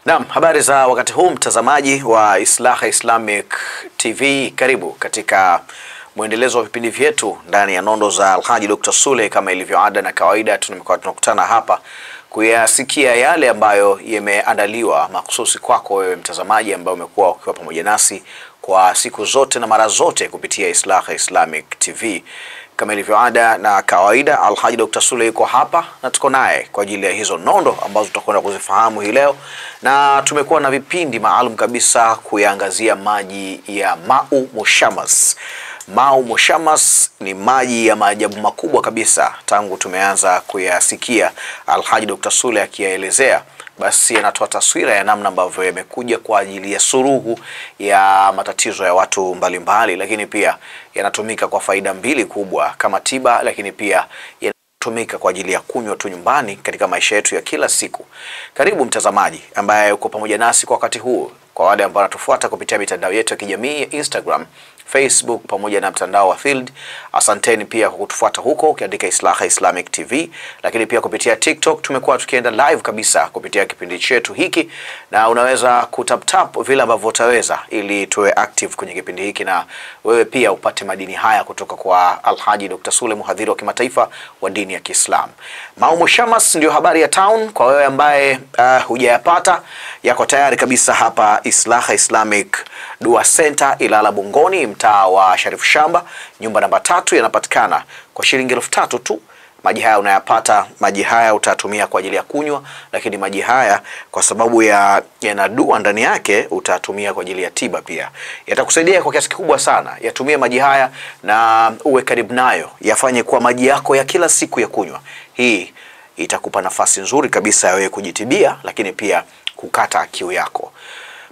Naam, habari za wakati huu mtazamaji wa Islaha Islamic TV. Karibu katika muendelezo wa vipindi vyetu ndani ya nondo za Alhaji Dr. Sule. Kama ilivyo ada na kawaida, tunakutana hapa kuyasikia yale ambayo yameandaliwa mahususi kwako wewe mtazamaji ambaye umekuwa ukiwa pamoja nasi kwa siku zote na mara zote kupitia Islaha Islamic TV. Kama ilivyo ada na kawaida, Alhaji Dr. Sule yuko hapa na tuko naye kwa ajili ya hizo nondo ambazo tutakwenda kuzifahamu hii leo, na tumekuwa na vipindi maalum kabisa kuyaangazia maji ya Mau Mushamas. Mau Mushamas ni maji ya maajabu makubwa kabisa. Tangu tumeanza kuyasikia Alhaji Dr. Sule akiyaelezea, basi yanatoa taswira ya namna ambavyo yamekuja kwa ajili ya suruhu ya matatizo ya watu mbalimbali, lakini pia yanatumika kwa faida mbili kubwa kama tiba, lakini pia yanatumika kwa ajili ya kunywa tu nyumbani katika maisha yetu ya kila siku. Karibu mtazamaji ambaye uko pamoja nasi kwa wakati huu. Kwa wale ambao wanatufuata kupitia mitandao yetu ya kijamii ya Instagram, Facebook pamoja na mtandao wa Field, asanteni pia kwa kutufuata huko ukiandika Islaha Islamic TV. Lakini pia kupitia TikTok tumekuwa tukienda live kabisa kupitia kipindi chetu hiki, na unaweza kutap vile ambavyo utaweza ili tuwe active kwenye kipindi hiki na wewe pia upate madini haya kutoka kwa Alhaji Dr. Sule, mhadhiri wa kimataifa wa dini ya Kiislamu. Mau Mushamas ndio habari ya town. Kwa wewe ambaye hujayapata, yako tayari kabisa hapa Islaha Islamic Dua Center Ilala Bungoni, mtaa wa Sharif Shamba, nyumba namba 3. Yanapatikana kwa shilingi 3,000 tu. Maji haya unayapata, maji haya utatumia kwa ajili ya kunywa, lakini maji haya kwa sababu yana dua ndani yake utatumia kwa ajili ya tiba pia. Yatakusaidia kwa kiasi kikubwa sana. Yatumie maji haya na uwe karibu nayo, yafanye kwa maji yako ya kila siku ya kunywa. Hii itakupa nafasi nzuri kabisa ya wewe kujitibia, lakini pia kukata kiu yako.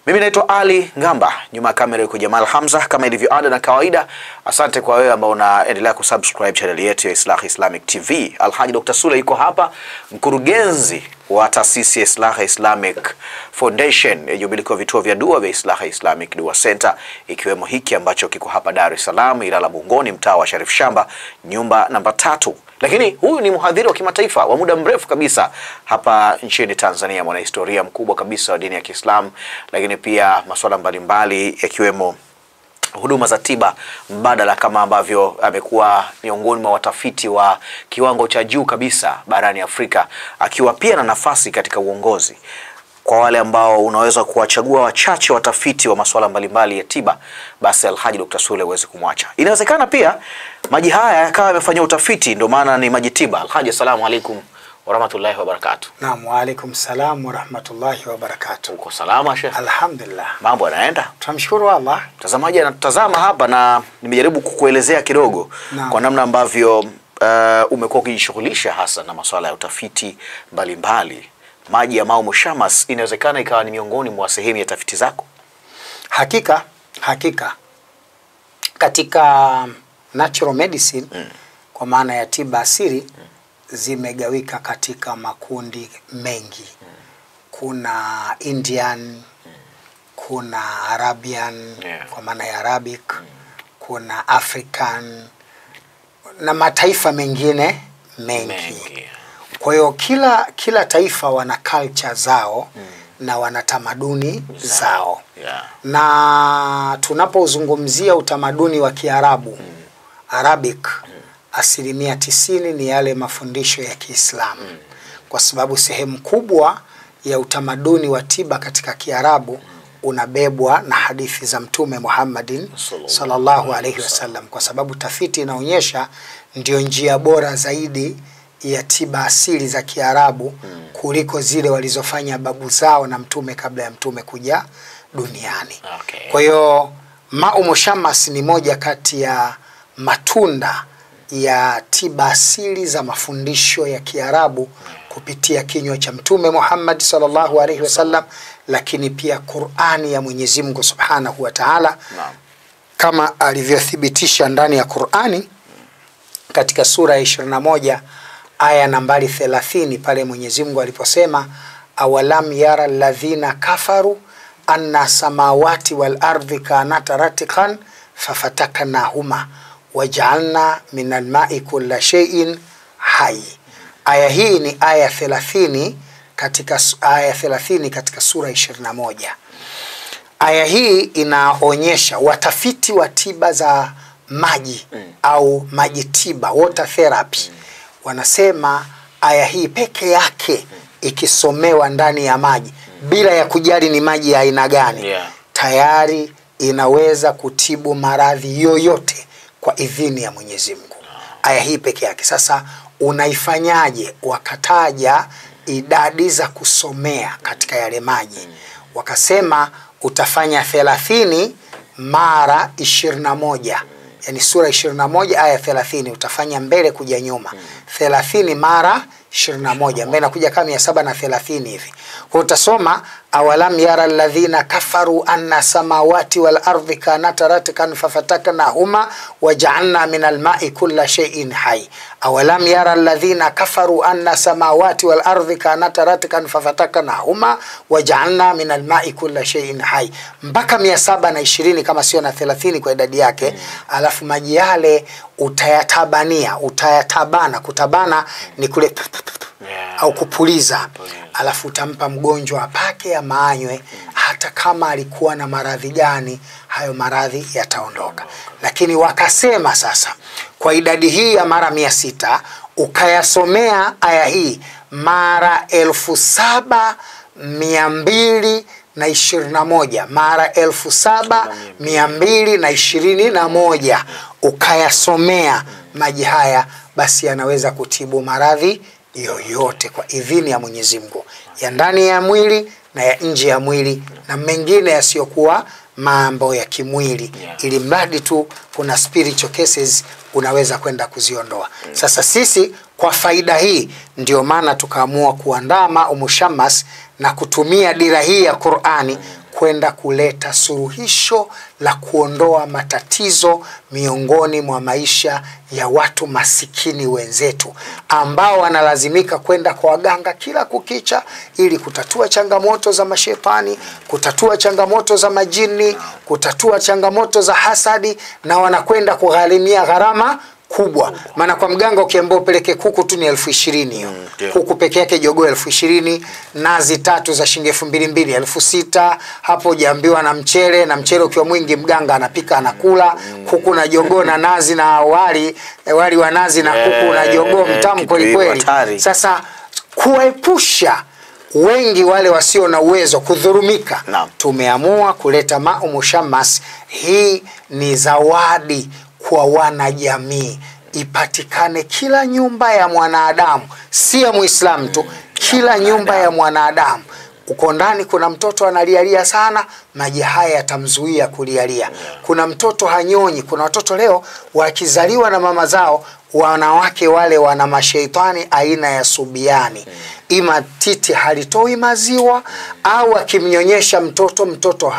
Mimi naitwa Ali Ngamba, nyuma ya kamera yuko Jamal Hamza. Kama ilivyo ada na kawaida, asante kwa wewe ambao unaendelea kusubscribe channel yetu ya Islaha Islamic TV. Alhaji Dr. Sule yuko hapa, mkurugenzi wa taasisi ya Islaha Islamic Foundation yenye vituo vya dua vya Islaha Islamic Dua Center, ikiwemo hiki ambacho kiko hapa Dar es Salaam Ilala Bungoni, mtaa wa Sharif Shamba, nyumba namba 3. Lakini huyu ni mhadhiri wa kimataifa wa muda mrefu kabisa hapa nchini Tanzania, mwanahistoria mkubwa kabisa wa dini ya Kiislamu, lakini pia masuala mbalimbali yakiwemo huduma za tiba mbadala, kama ambavyo amekuwa miongoni mwa watafiti wa kiwango cha juu kabisa barani Afrika, akiwa pia na nafasi katika uongozi. Kwa wale ambao unaweza kuwachagua wachache watafiti wa masuala mbalimbali ya tiba, basi Alhaji Dr. Sule uweze kumwacha. Inawezekana pia maji haya yakawa yamefanywa utafiti, ndio maana ni maji tiba. Alhaji, assalamu alaikum wa rahmatullahi wa barakatuh. Naam, wa alaikum salam wa rahmatullahi wa barakatuh. Uko salama Sheikh? Alhamdulillah. Mambo yanaenda? Tunamshukuru Allah. Mtazamaji anatazama hapa na nimejaribu kukuelezea kidogo kwa namna ambavyo umekuwa ukijishughulisha hasa na masuala ya utafiti mbalimbali. Maji ya Mau Mushamas inawezekana ikawa ni miongoni mwa sehemu ya tafiti zako? Hakika katika natural medicine kwa maana ya tiba asili zimegawika katika makundi mengi. Kuna Indian, kuna Arabian kwa maana ya Arabic, kuna African na mataifa mengine mengi. Kwa hiyo kila taifa wana culture zao na wana tamaduni zao. Na tunapozungumzia utamaduni wa Kiarabu, Arabic, 90% ni yale mafundisho ya Kiislamu. Kwa sababu sehemu kubwa ya utamaduni wa tiba katika Kiarabu unabebwa na hadithi za Mtume Muhammadin sallallahu alaihi wasallam, kwa sababu tafiti inaonyesha ndio njia bora zaidi ya tiba asili za Kiarabu kuliko zile walizofanya babu zao na Mtume kabla ya Mtume kuja duniani. Kwa hiyo Mau Mushamas ni moja kati ya matunda ya tiba asili za mafundisho ya Kiarabu kupitia kinywa cha Mtume Muhammad sallallahu alaihi wasallam, lakini pia Qur'ani ya Mwenyezi Mungu Subhanahu wa Ta'ala, kama alivyothibitisha ndani ya Qur'ani katika sura ya 21 aya nambari 30, pale Mwenyezi Mungu aliposema awalam yara alladhina kafaru anna samawati wal ardi kanata ratiqan fafataknahuma waj'alna minal ma'i kulla shay'in hayy. Aya hii ni aya 30 katika aya 30 katika sura 21. Aya hii inaonyesha watafiti wa tiba za maji au maji tiba, water therapy, wanasema aya hii peke yake ikisomewa ndani ya maji bila ya kujali ni maji ya aina gani, tayari inaweza kutibu maradhi yoyote kwa idhini ya Mwenyezi Mungu. Aya hii peke yake. Sasa unaifanyaje? Wakataja idadi za kusomea katika yale maji. Wakasema utafanya 30 mara 21. Yani sura 21 aya 30 utafanya mbele kuja nyuma. 30 mara 21 mbele nakuja kama 730 hivi. Kwa utasoma awalam yara alladhina kafaru anna samawati wal ardi kanata ratkan fafataknahuma waja'alna minal ma'i kulla shay'in hayy. Awalam yara alladhina kafaru anna samawati wal ardi kanata ratkan fafataknahuma waja'alna minal ma'i kulla shay'in hayy mpaka 720 kama sio na 30 kwa idadi yake. Alafu maji yale utayatabana. Kutabana ni kule au kupuliza. Alafu utampa mgonjwa apake ya maanywe, hata kama alikuwa na maradhi gani, hayo maradhi yataondoka. Lakini wakasema sasa kwa idadi hii ya mara 600 ukayasomea aya hii mara 7221 mara 7221 ukayasomea maji haya, basi yanaweza kutibu maradhi yoyote kwa idhini ya Mwenyezi Mungu, ya ndani ya mwili na ya nje ya mwili na mengine yasiyokuwa mambo ya kimwili, ili mradi tu kuna spiritual cases unaweza kwenda kuziondoa. Sasa sisi kwa faida hii ndio maana tukaamua kuandaa Mushammas na kutumia dira hii ya Qur'ani kwenda kuleta suluhisho la kuondoa matatizo miongoni mwa maisha ya watu masikini wenzetu ambao wanalazimika kwenda kwa waganga kila kukicha ili kutatua changamoto za mashetani, kutatua changamoto za majini, kutatua changamoto za hasadi, na wanakwenda kugharimia gharama kubwa. Maana kwa mganga ukiambiwa upeleke kuku tu ni 20,000 hiyo. Kuku peke yake jogoo 20,000, nazi 3 za shilingi 2,200, 6,000. Hapo hujaambiwa na mchele ukiwa mwingi mganga anapika anakula. Kuku na jogoo na nazi na wali wa nazi na kuku na jogoo mtamu kweli kweli. Sasa kuepusha wengi wale wasio na uwezo kudhurumika, tumeamua kuleta Mushammas. Hii ni zawadi kwa wanajamii, ipatikane kila nyumba ya mwanadamu, si ya Muislamu tu, kila nyumba ya mwanadamu. Uko ndani kuna mtoto analialia sana, maji haya yatamzuia kulialia. Kuna mtoto hanyonyi, kuna watoto leo wakizaliwa na mama zao, wanawake wale wana mashaitani aina ya subiani. Ima titi halitoi maziwa, au akimnyonyesha mtoto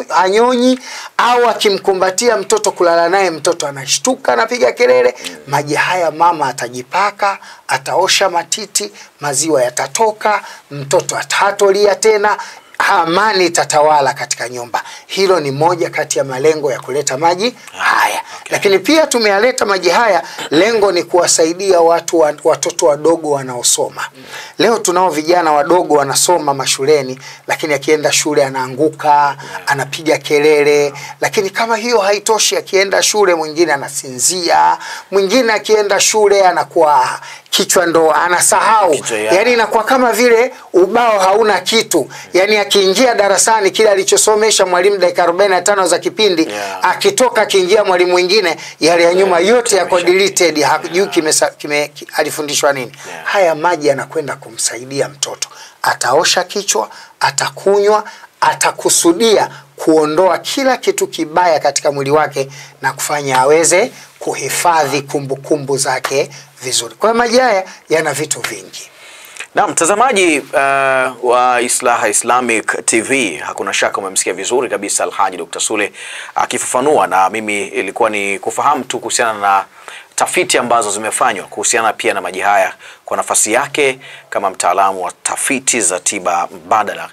hanyonyi, au akimkumbatia mtoto kulala naye mtoto anashtuka anapiga kelele. Maji haya mama atajipaka, ataosha matiti, maziwa yatatoka, mtoto atatolia tena, amani tatawala katika nyumba. Hilo ni moja kati ya malengo ya kuleta maji haya. Lakini pia tumeyaleta maji haya, lengo ni kuwasaidia watoto wadogo wanaosoma. Leo tunao vijana wadogo wanasoma mashuleni, lakini akienda shule anaanguka, anapiga kelele. Lakini kama hiyo haitoshi, akienda shule mwingine anasinzia, mwingine akienda shule anakuwa kichwa ndo anasahau. Yani inakuwa kama vile ubao hauna kitu. Yani akiingia darasani kile alichosomesha mwalimu dakika 45 za kipindi, akitoka akiingia mwalimu mwingine, yale ya nyuma yote yako deleted, hajui alifundishwa nini. Haya maji yanakwenda kumsaidia mtoto. Ataosha kichwa, atakunywa, atakusudia kuondoa kila kitu kibaya katika mwili wake na kufanya aweze kuhifadhi kumbukumbu zake vizuri. Kwa maji haya yana vitu vingi. Na mtazamaji wa Islaha Islamic TV, hakuna shaka umemsikia vizuri kabisa Alhaji Dr. Sule akifafanua, na mimi ilikuwa ni kufahamu tu kuhusiana na tafiti ambazo zimefanywa kuhusiana pia na maji haya kwa nafasi yake kama mtaalamu wa tafiti za tiba mbadala,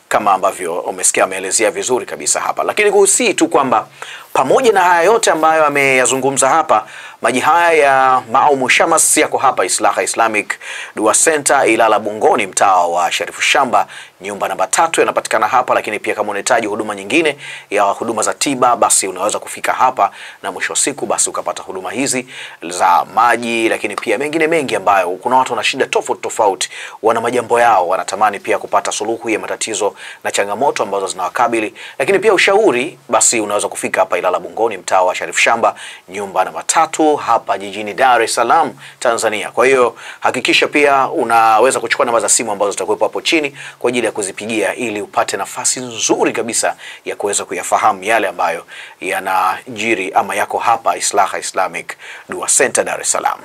kama ambavyo umesikia ameelezea vizuri kabisa hapa. Lakini kuhusi tu kwamba pamoja na haya yote ambayo ameyazungumza hapa, Maji haya ya Mau Mushamas yako hapa Islaha Islamic Dua Center Ilala Bungoni, mtaa wa Sharifu Shamba, nyumba namba 3, yanapatikana hapa. Lakini pia kama unahitaji huduma nyingine ya huduma za tiba, basi unaweza kufika hapa na mwisho wa siku basi ukapata huduma hizi za maji, lakini pia mengine mengi ambayo kuna watu wana shida tofauti, wana majambo yao, wanatamani pia kupata suluhu ya matatizo na changamoto ambazo zinawakabili, lakini pia ushauri, basi unaweza kufika hapa Ilala Bungoni, mtaa wa Sharifu Shamba, nyumba namba 3 hapa jijini Dar es Salaam, Tanzania. Kwa hiyo hakikisha pia unaweza kuchukua namba za simu ambazo zitakuwepo hapo chini kwa ajili ya kuzipigia ili upate nafasi nzuri kabisa ya kuweza kuyafahamu yale ambayo yanajiri ama yako hapa Islaha Islamic Dua Center Dar es Salaam.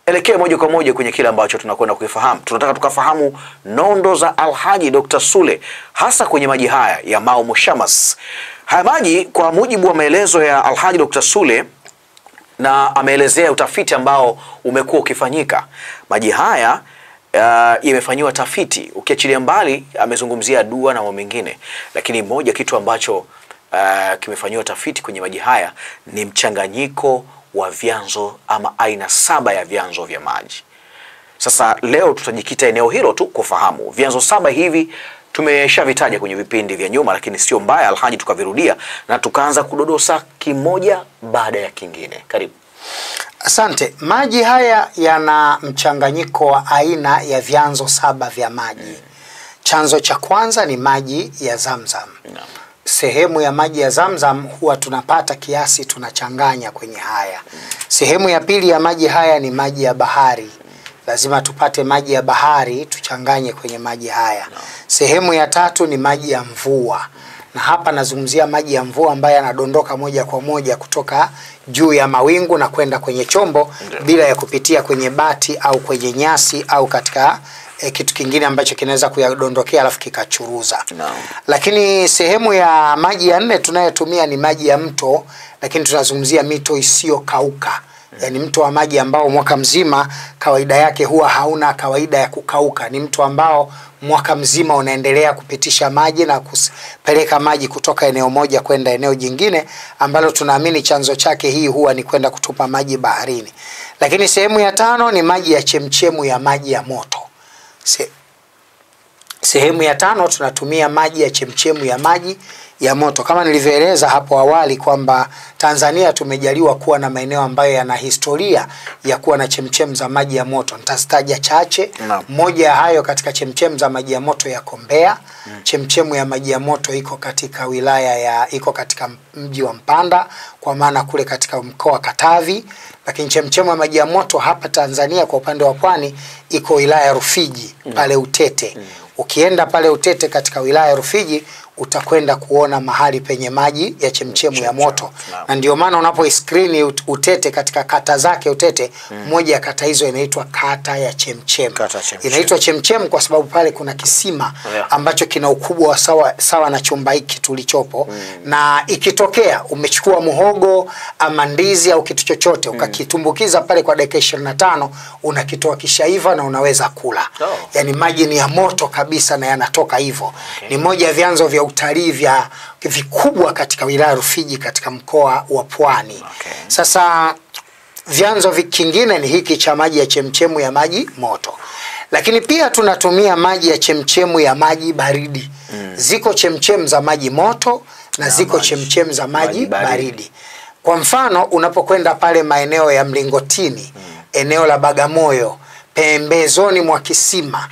Elekea moja kwa moja kwenye kile ambacho tunakwenda kukifahamu. Tunataka tukafahamu nondo za Alhaji Dr. Sule hasa kwenye maji haya ya Mau Mushamas. Haya maji kwa mujibu wa maelezo ya Alhaji Dr. Sule, na ameelezea utafiti ambao umekuwa ukifanyika. Maji haya yamefanyiwa tafiti, ukiachilia mbali amezungumzia dua na mambo mengine, lakini moja kitu ambacho kimefanyiwa tafiti kwenye maji haya ni mchanganyiko wa vyanzo ama aina 7 ya vyanzo vya maji. Sasa leo tutajikita eneo hilo tu kufahamu vyanzo 7 hivi. Tumeshavitaja kwenye vipindi vya nyuma, lakini sio mbaya Alhaji tukavirudia na tukaanza kudodosa kimoja baada ya kingine. Karibu. Asante. Maji haya yana mchanganyiko wa aina ya vyanzo 7 vya maji. Chanzo cha kwanza ni maji ya Zamzam. Sehemu ya maji ya Zamzam huwa tunapata kiasi tunachanganya kwenye haya. Sehemu ya pili ya maji haya ni maji ya bahari. Lazima tupate maji ya bahari tuchanganye kwenye maji haya. Sehemu ya tatu ni maji ya mvua. Na hapa nazungumzia maji ya mvua ambayo yanadondoka moja kwa moja kutoka juu ya mawingu na kwenda kwenye chombo bila ya kupitia kwenye bati au kwenye nyasi au katika kitu kingine ambacho kinaweza kuyadondokea alafu kikachuruza. Lakini sehemu ya maji ya 4 tunayotumia ni maji ya mto, lakini tunazungumzia mito isiyokauka. Yani mto wa maji ambao mwaka mzima kawaida yake huwa hauna kawaida ya kukauka. Ni mto ambao mwaka mzima unaendelea kupitisha maji na kupeleka maji kutoka eneo moja kwenda eneo jingine, ambalo tunaamini chanzo chake hii huwa ni kwenda kutupa maji baharini. Lakini sehemu ya 5 ni maji ya chemchemu ya maji ya moto. Sehemu ya 5 tunatumia maji ya chemchemu ya maji ya moto. Kama nilivyoeleza hapo awali kwamba Tanzania tumejaliwa kuwa na maeneo ambayo yana historia ya kuwa na chemchem za maji ya moto. Nitazitaja chache. Moja ya hayo katika chemchem za maji ya moto ya Mbeya. Chemchemu ya maji ya moto iko katika iko katika mji wa Mpanda, kwa maana kule katika mkoa wa Katavi. Lakini chemchemu ya maji ya moto hapa Tanzania kwa upande wa pwani iko wilaya ya Rufiji pale Utete. Ukienda pale Utete katika wilaya ya Rufiji utakwenda kuona mahali penye maji ya chemchemu ya moto. Na ndio maana unapoiskrini Utete katika kata zake Utete, moja ya kata hizo inaitwa kata ya chemchem. Inaitwa chemchem kwa sababu pale kuna kisima ambacho kina ukubwa sawa na chumba hiki tulichopo. Na ikitokea umechukua muhogo ama ndizi au kitu chochote ukakitumbukiza pale kwa dakika 25, unakitoa kishaiva na unaweza kula. Yani maji ni ya moto kabisa na yanatoka hivyo. Ni moja ya vyanzo vya utalii vya vikubwa katika wilaya Rufiji katika mkoa wa Pwani. Sasa vyanzo kingine ni hiki cha maji ya chemchemu ya maji moto. Lakini pia tunatumia maji ya chemchemu ya maji baridi. Ziko chemchemu za maji moto na ziko chemchemu za maji baridi. Kwa mfano unapokwenda pale maeneo ya Mlingotini, eneo la Bagamoyo, pembezoni mwa kisima,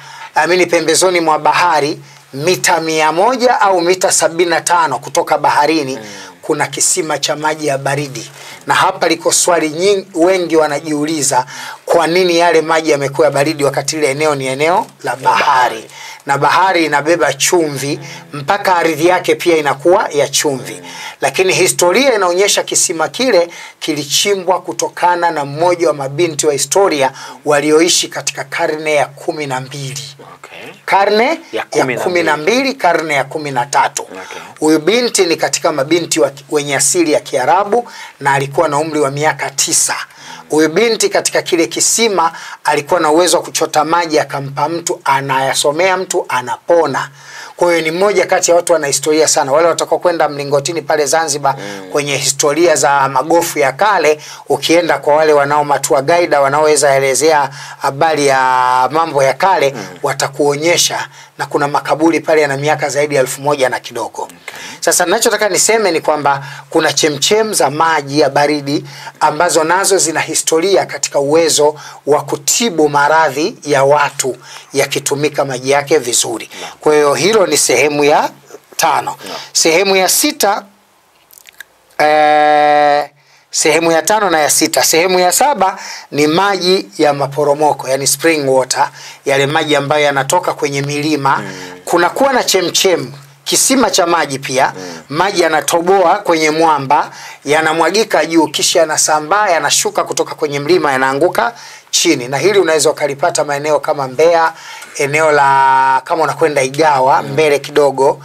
pembezoni mwa bahari, mita 100 au mita 75 kutoka baharini, kuna kisima cha maji ya baridi. Na hapa liko swali wengi wanajiuliza, kwa nini yale maji yamekuwa baridi wakati ile eneo ni eneo la bahari? Na bahari inabeba chumvi, mpaka ardhi yake pia inakuwa ya chumvi. Lakini historia inaonyesha kisima kile kilichimbwa kutokana na mmoja wa mabinti wa historia walioishi katika karne ya 12. Karne ya 12, karne ya 13. Huyu binti ni katika mabinti wenye asili ya Kiarabu na alikuwa na umri wa miaka 9. Huyu binti katika kile kisima alikuwa na uwezo wa kuchota maji akampa mtu, anayasomea mtu anapona. Kwa hiyo ni mmoja kati ya watu wana historia sana. Wale watakao kwenda Mlingotini pale Zanzibar kwenye historia za magofu ya kale, ukienda kwa wale wanao matua guide wanaoweza elezea habari ya mambo ya kale, watakuonyesha, na kuna makaburi pale yana miaka zaidi ya 1000 na kidogo. Sasa ninachotaka niseme ni kwamba kuna chemchem za maji ya baridi ambazo nazo zina historia katika uwezo wa kutibu maradhi ya watu yakitumika maji yake vizuri. Kwa hiyo hilo ni sehemu ya 5. Sehemu ya 6, sehemu ya 5 na ya 6. Sehemu ya 7 ni maji ya maporomoko, yani spring water, yale maji ambayo yanatoka kwenye milima. Kuna kuwa na chemchem, kisima cha maji pia, maji yanatoboa kwenye mwamba, yanamwagika juu, kisha yanasambaa, yanashuka kutoka kwenye mlima, yanaanguka chini. Na hili unaweza ukalipata maeneo kama Mbeya, eneo la kama unakwenda Igawa mbele kidogo,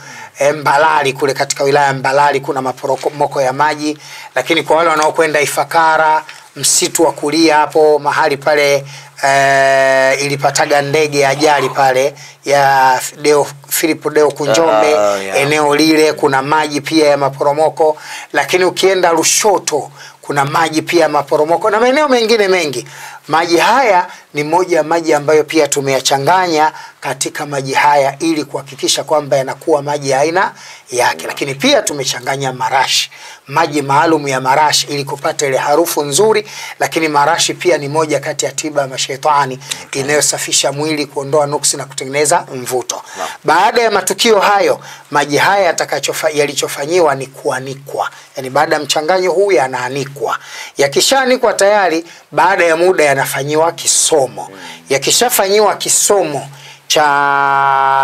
Mbalali kule katika wilaya Mbalali kuna maporomoko ya maji. Lakini kwa wale wanaokwenda Ifakara, msitu wa kulia hapo mahali pale ilipataga ndege ajali pale ya Philip Deo Kunjombe, eneo lile kuna maji pia ya maporomoko. Lakini ukienda Lushoto kuna maji pia ya maporomoko na maeneo mengine mengi. Maji haya ni moja ya maji ambayo pia tumeyachanganya katika maji haya ili kuhakikisha kwamba yanakuwa maji ya aina yake. Lakini pia tumechanganya marashi, maji maalum ya marashi ili kupata ile harufu nzuri. Lakini marashi pia ni moja kati ya tiba ya mashaitani inayosafisha mwili, kuondoa nuksi na kutengeneza mvuto. Baada ya matukio hayo, maji haya yalichofanyiwa ni kuanikwa. Yani baada ya mchanganyo huu yanaanikwa. Yakishaanikwa tayari, baada ya muda yanafanyiwa kisomo. Yakishafanyiwa kisomo cha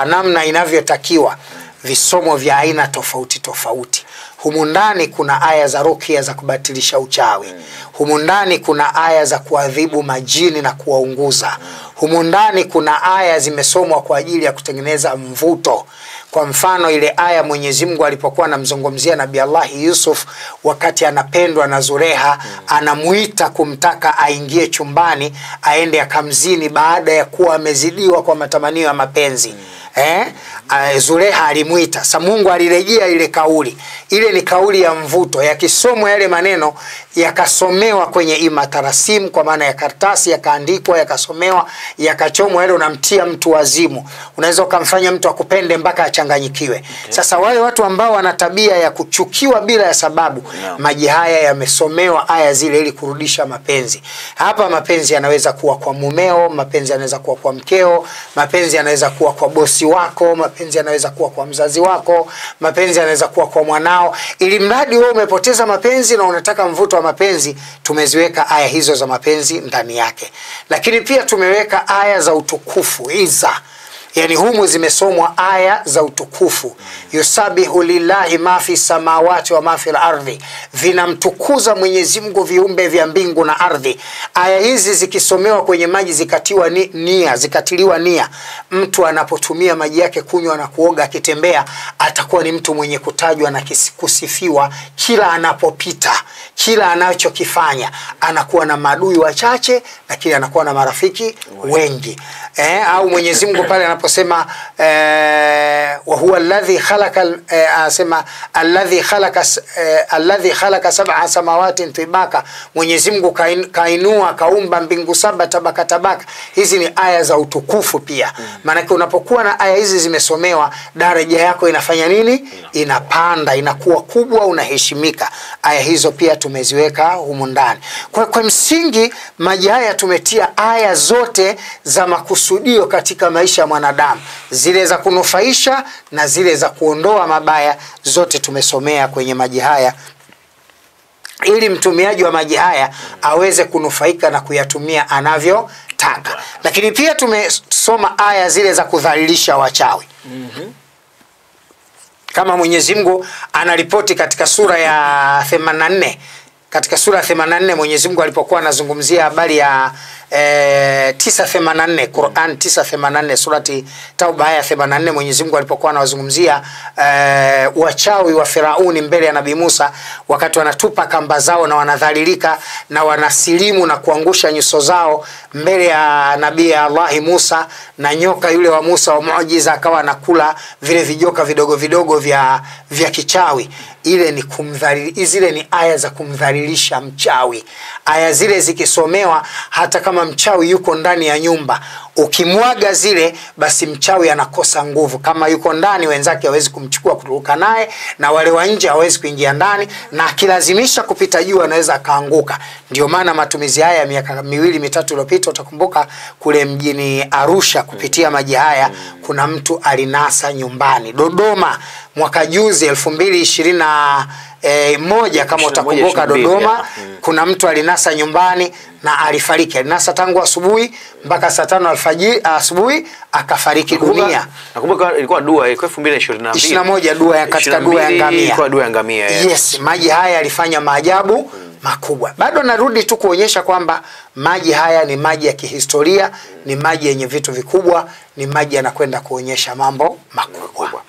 namna inavyotakiwa, visomo vya aina tofauti tofauti. Humu ndani kuna aya za rukia za kubatilisha uchawi. Humu ndani kuna aya za kuadhibu majini na kuwaunguza. Humu ndani kuna aya zimesomwa kwa ajili ya kutengeneza mvuto. Kwa mfano ile aya Mwenyezi Mungu alipokuwa anamzungumzia Nabii Allah Yusuf wakati anapendwa na Zuleha, anamuita kumtaka aingie chumbani aende akamzini baada ya kuwa amezidiwa kwa matamanio ya mapenzi. Zuleha alimuita. Sasa Mungu alirejea ile kauli. Ile ni kauli ya mvuto. Yakisomwa yale maneno, yakasomewa kwenye imatarasim kwa maana ya kartasi, yakaandikwa, yakasomewa, yakachomwa, yale unamtia mtu wazimu. Unaweza ukamfanya mtu akupende mpaka achanganyikiwe. Sasa wale watu ambao wana tabia ya kuchukiwa bila ya sababu, maji haya yamesomewa aya zile ili kurudisha mapenzi. Hapa mapenzi yanaweza kuwa kwa mumeo, mapenzi yanaweza kuwa kwa mkeo, mapenzi yanaweza kuwa kwa bosi wako, mapenzi yanaweza kuwa kwa mzazi wako, mapenzi yanaweza kuwa kwa mwanao. Ili mradi wewe umepoteza mapenzi na unataka mvuto wa mapenzi, tumeziweka aya hizo za mapenzi ndani yake. Lakini pia tumeweka aya za utukufu, iza. Yani humu zimesomwa aya za utukufu. Yusabihu lillahi ma fi samawati wa ma fil ardhi, vinamtukuza Mwenyezi Mungu viumbe vya mbingu na ardhi. Aya hizi zikisomewa kwenye maji zikatiliwa nia, mtu anapotumia maji yake kunywa na kuoga, akitembea, atakuwa ni mtu mwenye kutajwa na kusifiwa kila anapopita. Kila anachokifanya anakuwa na maadui wachache, lakini anakuwa na marafiki wengi. Au Mwenyezi Mungu pale anaposema wa huwa alladhi khalaqa, asema alladhi khalaqa sab'a samawati tibaka, Mwenyezi Mungu kainua kaumba mbingu 7 tabaka tabaka. Hizi ni aya za utukufu pia. Maana unapokuwa na aya hizi zimesomewa, daraja yako inafanya nini? Inapanda, inakuwa kubwa, unaheshimika. Aya hizo pia tumeziweka humu ndani. Kwa msingi maji haya tumetia aya zote za makusudio katika maisha ya mwanadamu, zile za kunufaisha na zile za kuondoa mabaya, zote tumesomea kwenye maji haya ili mtumiaji wa maji haya aweze kunufaika na kuyatumia anavyotaka. Lakini pia tumesoma aya zile za kudhalilisha wachawi. Kama Mwenyezi Mungu anaripoti katika sura ya 84. Katika sura ya 84 Mwenyezi Mungu alipokuwa anazungumzia habari ya 984 Qur'an 984 surati Tauba aya 84 Mwenyezi Mungu alipokuwa anawazungumzia wachawi wa Firauni mbele ya Nabii Musa wakati wanatupa kamba zao na wanadhalilika na wanasilimu na kuangusha nyuso zao mbele ya Nabii Allah Musa, na nyoka yule wa Musa wa muujiza akawa anakula vile vijoka vidogo vidogo vya kichawi. Ile ni zile ni aya za kumdhalilisha mchawi. Aya zile zikisomewa, hata kama mchawi yuko ndani ya nyumba, ukimwaga zile basi mchawi anakosa nguvu. Kama yuko ndani, wenzake hawezi kumchukua kuruka naye, na wale wa nje hawezi kuingia ndani, na akilazimisha kupita juu anaweza akaanguka. Ndio maana matumizi haya miaka 2-3 iliyopita, utakumbuka kule mjini Arusha kupitia maji haya kuna mtu alinasa nyumbani. Dodoma mwaka juzi 2021 kama utakumbuka, Dodoma kuna mtu alinasa nyumbani na alifariki. Alinasa tangu asubuhi mpaka saa 5 alfajiri asubuhi akafariki dunia. Nakumbuka ilikuwa dua ilikuwa 2022 dua ya katika dua ya ngamia. Ilikuwa dua ya ngamia. Yes, maji haya yalifanya maajabu makubwa. Bado narudi tu kuonyesha kwamba maji haya ni maji ya kihistoria, ni maji yenye vitu vikubwa, ni maji yanakwenda kuonyesha mambo makubwa.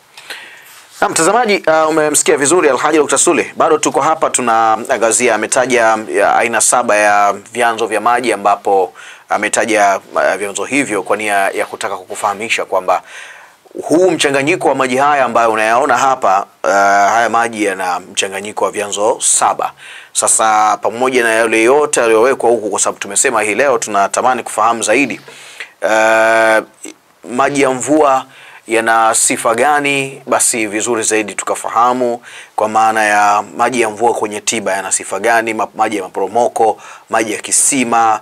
Na mtazamaji, umemsikia vizuri Alhaji Dr. Sule. Bado tuko hapa tunaangazia, ametaja aina 7 ya vyanzo vya maji, ambapo ametaja vyanzo hivyo kwa nia ya kutaka kukufahamisha kwamba huu mchanganyiko wa maji haya ambayo unayaona hapa, haya maji yana mchanganyiko wa vyanzo 7. Sasa pamoja na yale yote aliyowekwa huku, kwa sababu tumesema hii leo tunatamani kufahamu zaidi maji ya mvua yana sifa gani, basi vizuri zaidi tukafahamu kwa maana ya maji ya mvua kwenye tiba yana sifa gani, maji ya maporomoko, maji ya kisima,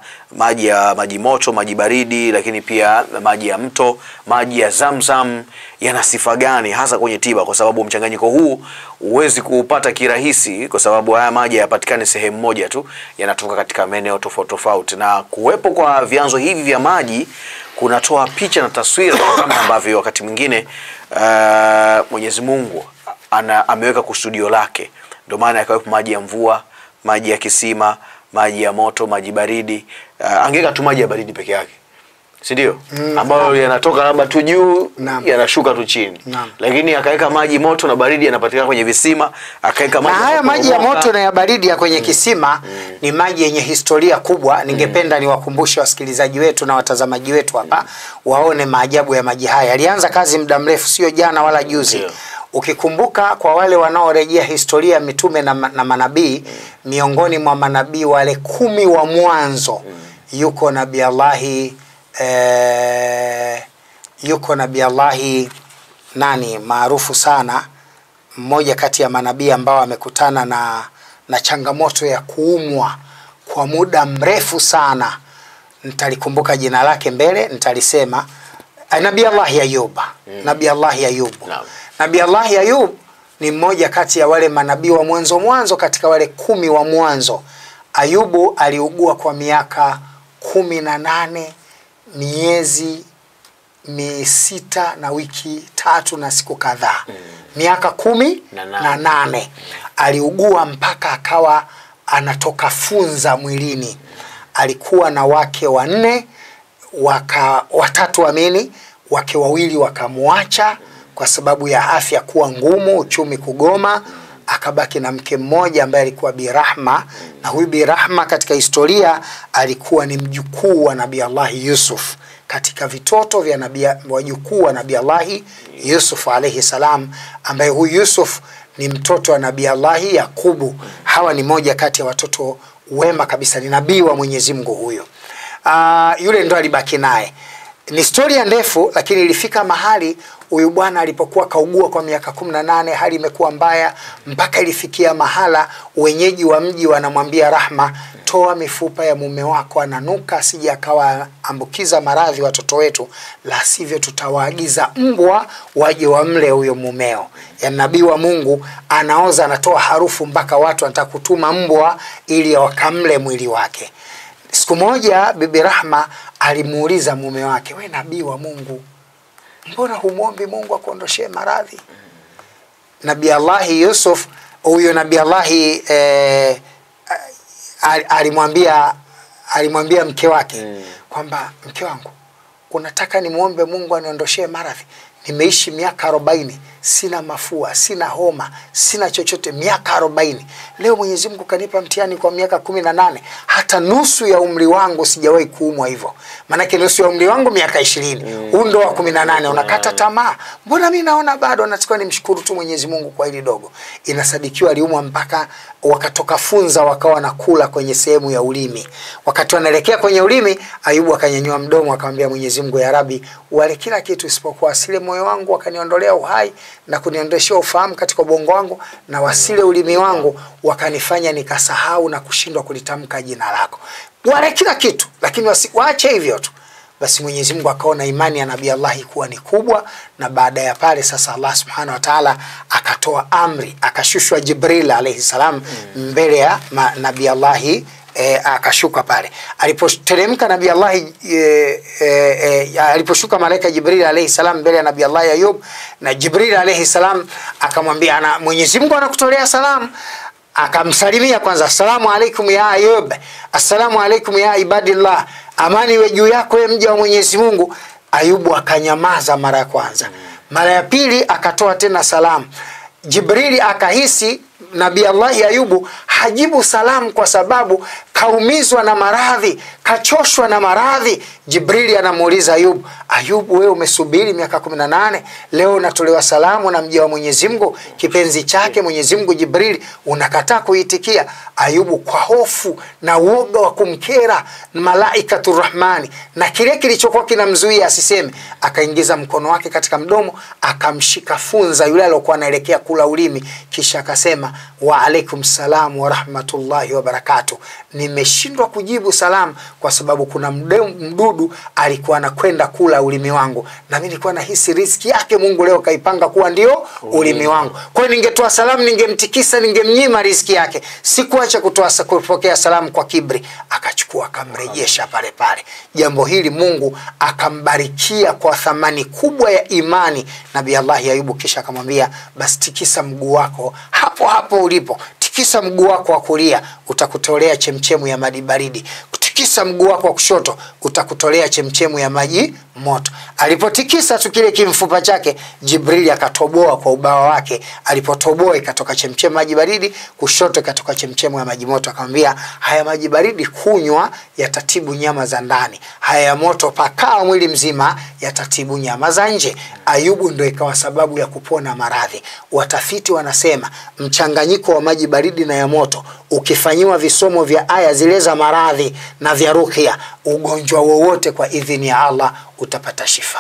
maji moto, maji baridi, lakini pia maji ya mto, maji ya Zamzam yana sifa gani hasa kwenye tiba, kwa sababu mchanganyiko huu huwezi kuupata kirahisi, kwa sababu haya maji hayapatikani sehemu moja tu, yanatoka katika maeneo tofauti tofauti, na kuwepo kwa vyanzo hivi vya maji kunatoa picha na taswira kama ambavyo wakati mwingine Mwenyezi Mungu ameweka kusudio lake. Ndio maana yakawepo maji ya mvua, maji ya kisima, maji ya moto, maji baridi. Angeka tu maji ya baridi peke yake, si ndio? Ambayo yanatoka labda tu juu, yanashuka tu chini. Lakini akaweka maji moto na baridi yanapatikana kwenye visima, akaweka maji. Na haya maji ya moto na ya baridi ya kwenye kisima ni maji yenye historia kubwa. Ningependa niwakumbushe wasikilizaji wetu na watazamaji wetu hapa waone maajabu ya maji haya. Alianza kazi muda mrefu, sio jana wala juzi. Ukikumbuka kwa wale wanaorejea historia ya mitume na manabii, miongoni mwa manabii wale 10 wa mwanzo yuko Nabii Allahi nani maarufu sana, mmoja kati ya manabii ambao amekutana na changamoto ya kuumwa kwa muda mrefu sana. Nitalikumbuka jina lake mbele, nitalisema. Nabii Allahi Ayub. Nabii Allahi Ayub. Nabii Allahi Ayub ni mmoja kati ya wale manabii wa mwanzo katika wale 10 wa mwanzo. Ayubu aliugua kwa miaka 18 miezi 6 na wiki 3 na siku kadhaa. Miaka 18 aliugua mpaka akawa anatoka funza mwilini. Alikuwa na wake 4, watatu amini, wake 2 wakamwacha kwa sababu ya afya kuwa ngumu, uchumi kugoma. Akabaki na mke mmoja ambaye alikuwa Bi Rahma, na huyu Bi Rahma katika historia alikuwa ni mjukuu wa Nabii Allah Yusuf, katika vitoto vya wajukuu wa Nabii Allah Yusuf alayhi salam, ambaye huyu Yusuf ni mtoto wa Nabii Allah Yakubu. Hawa ni moja kati ya watoto wema kabisa, ni nabii wa Mwenyezi Mungu huyo. Yule ndo alibaki naye. Ni historia ndefu, lakini ilifika mahali huyu bwana alipokuwa kaugua kwa miaka 18, hali imekuwa mbaya mpaka ilifikia mahala wenyeji wa mji wanamwambia Rahma, toa mifupa ya mume wako ananuka, asije akawa ambukiza maradhi watoto wetu, la sivyo tutawaagiza mbwa waje wamle huyo mumeo. Ya nabii wa Mungu anaoza, anatoa harufu mpaka watu wanataka kutuma mbwa ili wakamle mwili wake. Siku moja Bibi Rahma alimuuliza mume wake, we nabii wa Mungu, mbona humwombi Mungu akuondoshee maradhi? Nabii Allah Yusuf, huyo Nabii Allah alimwambia alimwambia mke wake kwamba mke wangu, unataka nimuombe Mungu aniondoshee maradhi? Nimeishi miaka 40, sina mafua, sina homa, sina chochote, miaka 40. Leo Mwenyezi Mungu kanipa mtihani kwa miaka 18. Hata nusu ya umri wangu sijawahi kuumwa hivyo. Maana nusu ya umri wangu miaka 20. Huu ndo wa 18, unakata tamaa. Mbona mimi naona bado? Natakiwa nimshukuru tu Mwenyezi Mungu kwa hili dogo. Inasadikiwa aliumwa mpaka wakatoka funza wakawa nakula kwenye sehemu ya ulimi. Wakati wanaelekea kwenye ulimi, Ayubu akanyanyua mdomo akamwambia Mwenyezi Mungu, ya Rabbi, wale kila kitu isipokuwa asile moyo wangu, wakaniondolea uhai na kuniondeshia ufahamu katika ubongo wangu, na wasile ulimi wangu wakanifanya nikasahau na kushindwa kulitamka jina lako. Wale kila kitu, lakini waache hivyo tu. Basi Mwenyezi Mungu akaona imani ya Nabii Allah kuwa ni kubwa, na baada ya pale sasa Allah Subhanahu wa Ta'ala akatoa amri, akashushwa Jibril alayhi salam mbele ya Nabii Allah, akashuka pale. Alipoteremka Nabii Allah, aliposhuka malaika Jibril alayhi salam mbele ya Nabii Allah Ayub, na Jibril alayhi salam akamwambia, na Mwenyezi Mungu anakutolea salamu. Akamsalimia kwanza, assalamu alaikum ya Ayub, assalamu alaikum ya ibadillah, amani iwe juu yako mja wa Mwenyezi Mungu. Ayubu akanyamaza mara ya kwanza. Mara ya pili akatoa tena salamu. Jibrili akahisi Nabii Allah Ayubu hajibu salamu kwa sababu kaumizwa na maradhi, kachoshwa na maradhi. Jibrili anamuuliza Ayubu, Ayubu, wewe umesubiri miaka 18, leo unatolewa salamu na mja wa Mwenyezi Mungu, kipenzi chake Mwenyezi Mungu Jibrili, unakataa kuitikia? Ayubu kwa hofu na uoga wa kumkera malaikatur Rahmani na kile kilichokuwa kinamzuia asiseme, akaingiza mkono wake katika mdomo, akamshika funza yule aliyokuwa anaelekea kula ulimi, kisha akasema, wa alaikum salam wa rahmatullahi wa barakatuh. Nimeshindwa kujibu salamu kwa sababu kuna mdudu alikuwa anakwenda kula ulimi wangu, na mimi nilikuwa nahisi riziki yake Mungu leo kaipanga kuwa ndio ulimi wangu. Kwa hiyo ningetoa salamu, ningemtikisa, ningemnyima riziki yake. Sikuacha kupokea salamu kwa kibri. Akachukua akamrejesha pale pale. Jambo hili Mungu akambarikia kwa thamani kubwa ya imani Nabii Allah Ayubu, kisha akamwambia, basi tikisa mguu wako hapo hapo ulipo, tikisa mguu wako wa kulia, utakutolea chemchemu ya maji baridi. Tikisa mguu wako wa kushoto, utakutolea chemchemu ya maji moto. Alipotikisa tu kile kimfupa chake, Jibrili akatoboa kwa ubawa wake. Alipotoboa ikatoka chemchemu maji baridi, kushoto ikatoka chemchemu ya maji moto. Akamwambia, haya maji baridi kunywa yatatibu nyama za ndani, haya ya moto pakaa mwili mzima yatatibu nyama za nje. Ayubu ndio ikawa sababu ya kupona maradhi. Watafiti wanasema mchanganyiko wa maji baridi na ya moto ukifanyiwa visomo vya aya zile za maradhi na vya ruqya, ugonjwa wowote kwa idhini ya Allah utapata shifa.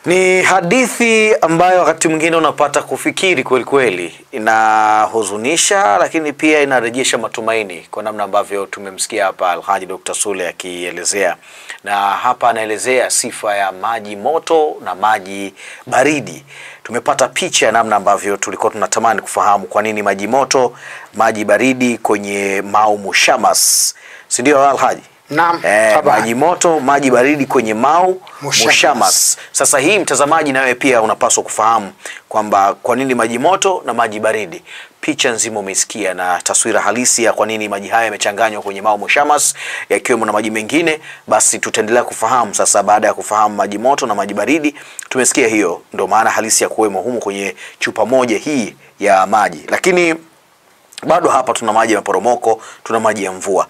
Ni hadithi ambayo wakati mwingine unapata kufikiri kweli kweli. Inahuzunisha lakini pia inarejesha matumaini kwa namna ambavyo tumemsikia hapa Alhaji Dr. Sule akielezea. Na hapa anaelezea sifa ya maji moto na maji baridi. Tumepata picha ya namna ambavyo tulikuwa tunatamani kufahamu kwa nini maji moto, maji baridi kwenye Mau Mushamas. Si ndio Alhaji? Naam, maji moto, maji baridi kwenye Mau Mushamas. Sasa hii mtazamaji, nawe pia unapaswa kufahamu kwamba kwa nini maji moto na maji baridi. Picha nzima umesikia na taswira halisi ya kwa nini maji haya yamechanganywa kwenye Mau Mushamas yakiwemo na maji mengine. Basi tutaendelea kufahamu sasa. Baada ya kufahamu maji moto na maji baridi, tumesikia hiyo ndio maana halisi ya kuwemo humu kwenye chupa moja hii ya maji. Lakini bado hapa tuna maji ya maporomoko, tuna maji ya mvua.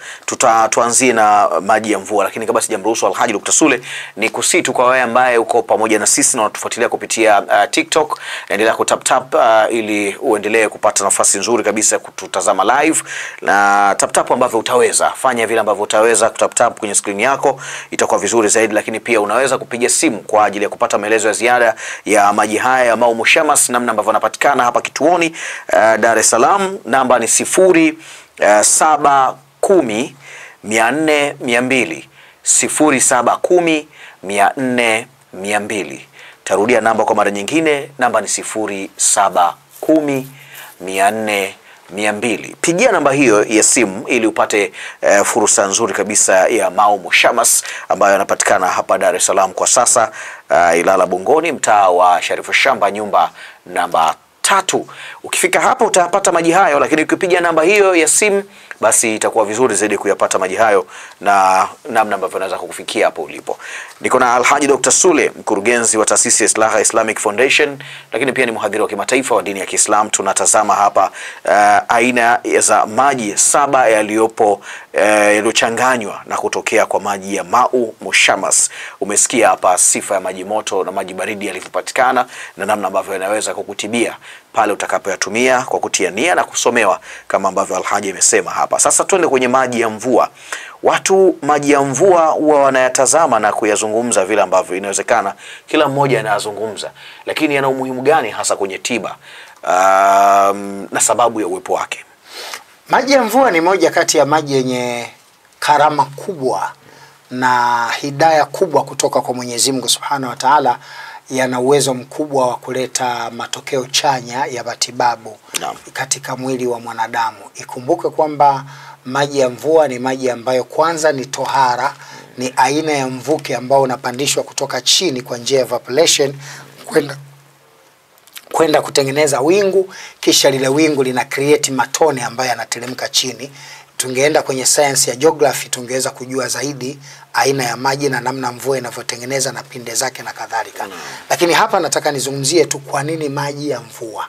Tuanzie na maji ya mvua, lakini kabla sijamruhusu Alhaji Dr. Sule, ni kusitu kwa wewe ambaye uko pamoja na sisi na unatufuatilia kupitia TikTok, endelea kutap ili uendelee kupata nafasi nzuri kabisa kututazama live. Na tap ambavyo utaweza, fanya vile ambavyo utaweza kutap kwenye screen yako, itakuwa vizuri zaidi. Lakini pia unaweza kupiga simu kwa ajili ya kupata maelezo ya ziada ya maji haya ya Mau Mushamas, namna ambavyo yanapatikana hapa kituoni Dar es Salaam. Namba ni 0710 400 200 0710 400 200. Tarudia namba kwa mara nyingine, namba ni 0710 400 200. Pigia namba hiyo ya simu ili upate fursa nzuri kabisa ya Mau Mushamas ambayo yanapatikana hapa Dar es Salaam kwa sasa, Ilala Bungoni, mtaa wa Sharifu Shamba, nyumba namba 3. Ukifika hapo utapata maji hayo, lakini ukipiga namba hiyo ya simu basi itakuwa vizuri zaidi kuyapata maji hayo na namna ambavyo naweza kukufikia hapo ulipo. Niko na Alhaji Dr. Sule, mkurugenzi wa taasisi ya Islaha Islamic Foundation, lakini pia ni mhadhiri wa kimataifa wa dini ya Kiislamu. Tunatazama hapa aina za maji 7 yaliyopo yaliyochanganywa na kutokea kwa maji ya Mau Mushamas. Umesikia hapa sifa ya maji moto na maji baridi yalivyopatikana na namna ambavyo yanaweza kukutibia pale utakapoyatumia kwa kutia nia na kusomewa kama ambavyo Alhaji amesema hapa. Sasa twende kwenye maji ya mvua. Watu maji ya mvua huwa wanayatazama na kuyazungumza vile ambavyo inawezekana kila mmoja anayazungumza, lakini yana umuhimu gani hasa kwenye tiba na sababu ya uwepo wake? Maji ya mvua ni moja kati ya maji yenye karama kubwa na hidayah kubwa kutoka kwa Mwenyezi Mungu Subhanahu wa Ta'ala. Yana uwezo mkubwa wa kuleta matokeo chanya ya matibabu katika mwili wa mwanadamu. Ikumbuke kwamba maji ya mvua ni maji ambayo kwanza ni tohara, ni aina ya mvuke ambao unapandishwa kutoka chini kwa njia ya evaporation kwenda kutengeneza wingu, kisha lile wingu lina create matone ambayo yanateremka chini. Tungeenda kwenye science ya geography tungeweza kujua zaidi aina ya maji na namna mvua inavyotengeneza na pinde zake na kadhalika. Lakini hapa nataka nizungumzie tu kwa nini maji ya mvua.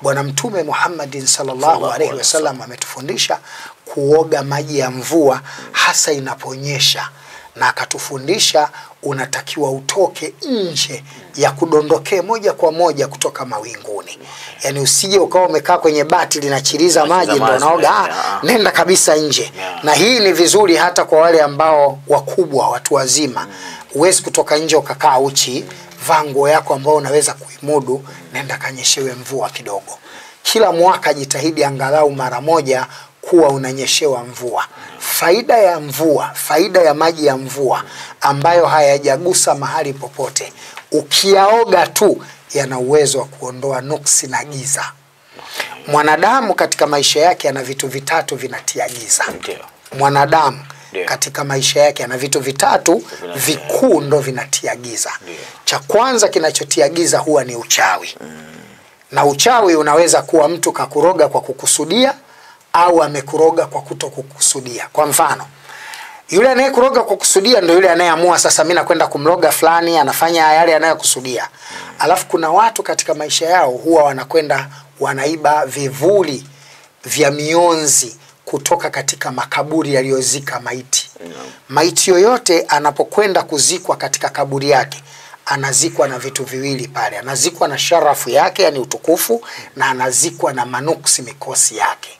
Bwana Mtume Muhammad sallallahu alaihi wasallam ametufundisha kuoga maji ya mvua hasa inaponyesha, na akatufundisha unatakiwa utoke nje ya kudondokea moja kwa moja kutoka mawinguni. Yani usije ukawa umekaa kwenye bati linachiriza maji ndio unaoga, nenda kabisa nje. Na hii ni vizuri hata kwa wale ambao wakubwa, watu wazima. Uwezi kutoka nje ukakaa uchi, vaa nguo yako ambao unaweza kuimudu, nenda kanyeshewe mvua kidogo. Kila mwaka jitahidi angalau mara moja kuwa unanyeshewa mvua. Faida ya mvua, faida ya maji ya mvua ambayo hayajagusa mahali popote, ukiyaoga tu yana uwezo wa kuondoa nuksi na giza. Mwanadamu katika maisha yake ana vitu vitatu vinatia giza. Mwanadamu katika maisha yake ana vitu vitatu vikuu ndo vinatia giza. Cha kwanza kinachotia giza huwa ni uchawi. Na uchawi unaweza kuwa mtu kakuroga kwa kukusudia au amekuroga kwa kutokukusudia. Kwa mfano, yule anayekuroga kwa kukusudia ndio yule anayeamua sasa mimi nakwenda kumroga fulani, anafanya yale anayokusudia. Alafu kuna watu katika maisha yao huwa wanakwenda wanaiba vivuli vya mionzi kutoka katika makaburi yaliyozika maiti. Maiti yoyote anapokwenda kuzikwa katika kaburi yake, anazikwa na vitu viwili pale. Anazikwa na sharafu yake, yani utukufu, na anazikwa na manuksi, mikosi yake.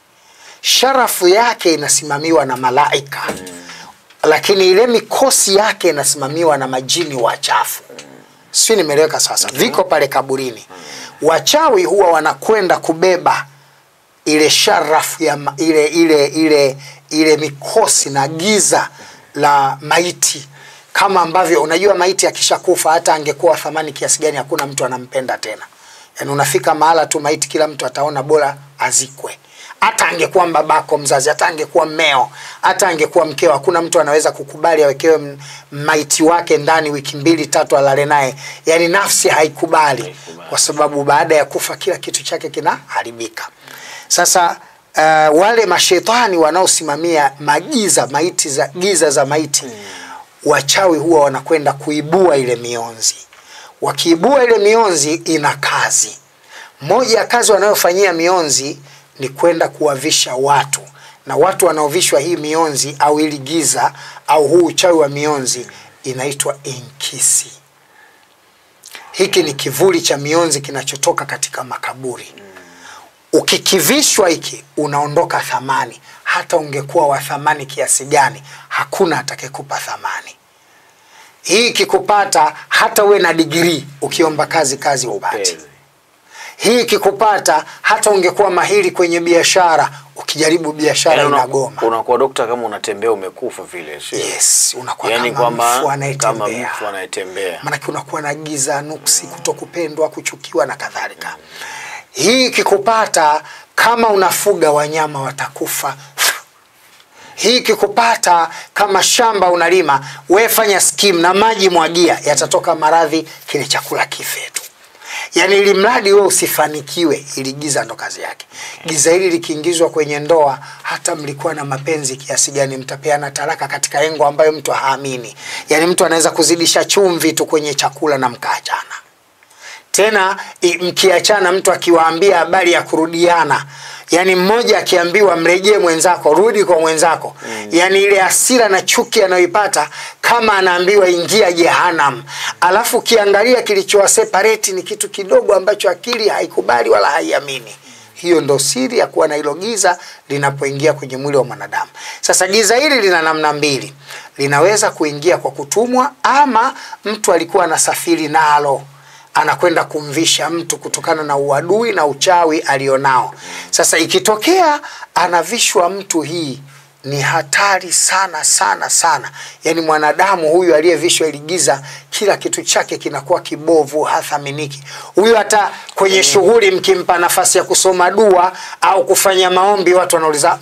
Sharafu yake inasimamiwa na malaika, lakini ile mikosi yake inasimamiwa na majini wachafu. Sio, nimeeleweka sasa? Viko pale kaburini. Wachawi huwa wanakwenda kubeba ile sharafu ya ile mikosi na giza la maiti. Kama ambavyo unajua maiti akishakufa hata angekuwa thamani kiasi gani hakuna mtu anampenda tena. Yaani unafika mahala tu maiti kila mtu ataona bora azikwe. Hata angekuwa babako mzazi, hata angekuwa mmeo, hata angekuwa mkeo, hakuna mtu anaweza kukubali awekewe maiti wake ndani wiki 2-3 alale naye. Yaani nafsi haikubali kwa sababu baada ya kufa kila kitu chake kinaharibika. Sasa wale mashetani wanaosimamia magiza maiti za giza za maiti, wachawi huwa wanakwenda kuibua ile mionzi. Wakiibua ile mionzi ina kazi. Moja ya kazi wanayofanyia mionzi ni kwenda kuwavisha watu. Na watu wanaovishwa hii mionzi au ili giza au huu uchawi wa mionzi inaitwa inkisi. Hiki ni kivuli cha mionzi kinachotoka katika makaburi. Ukikivishwa hiki unaondoka thamani. Hata ungekuwa wa thamani kiasi gani, hakuna atakayekupa thamani. Hii kikupata hata uwe na degree, ukiomba kazi upate. Hii kikupata hata ungekuwa mahiri kwenye biashara, ukijaribu biashara inagoma. Unakuwa dokta kama unatembea umekufa vile, sio? Yes, unakuwa yani kama mfu anayetembea. Maana unakuwa na giza, nuksi, kutokupendwa, kuchukiwa na kadhalika. Hii kikupata kama unafuga wanyama watakufa. Hii kikupata kama shamba unalima, wewe fanya skim na maji mwagia, yatatoka maradhi, kile chakula kife tu. Yani ili mradi wewe usifanikiwe, ili giza ndo kazi yake. Giza hili likiingizwa kwenye ndoa, hata mlikuwa na mapenzi kiasi gani, mtapeana talaka katika engo ambayo mtu haamini. Yani mtu anaweza kuzidisha chumvi tu kwenye chakula na mkaachana. Tena mkiachana, mtu akiwaambia habari ya kurudiana, yani mmoja akiambiwa mrejee mwenzako, rudi kwa mwenzako, yani ile hasira na chuki anayoipata kama anaambiwa ingia Jehanamu. Alafu kiangalia kilichowa separate ni kitu kidogo ambacho akili haikubali wala haiamini. Hiyo ndo siri ya kuwa na hilo giza linapoingia kwenye mwili wa mwanadamu. Sasa giza hili lina namna mbili. Linaweza kuingia kwa kutumwa, ama mtu alikuwa anasafiri nalo, anakwenda kumvisha mtu kutokana na uadui na uchawi alionao. Sasa ikitokea anavishwa mtu, hii ni hatari sana sana sana. Yani mwanadamu huyu aliyevishwa ili giza, kila kitu chake kinakuwa kibovu, hathaminiki. Huyu hata kwenye shughuli mkimpa nafasi ya kusoma dua au kufanya maombi, watu wanauliza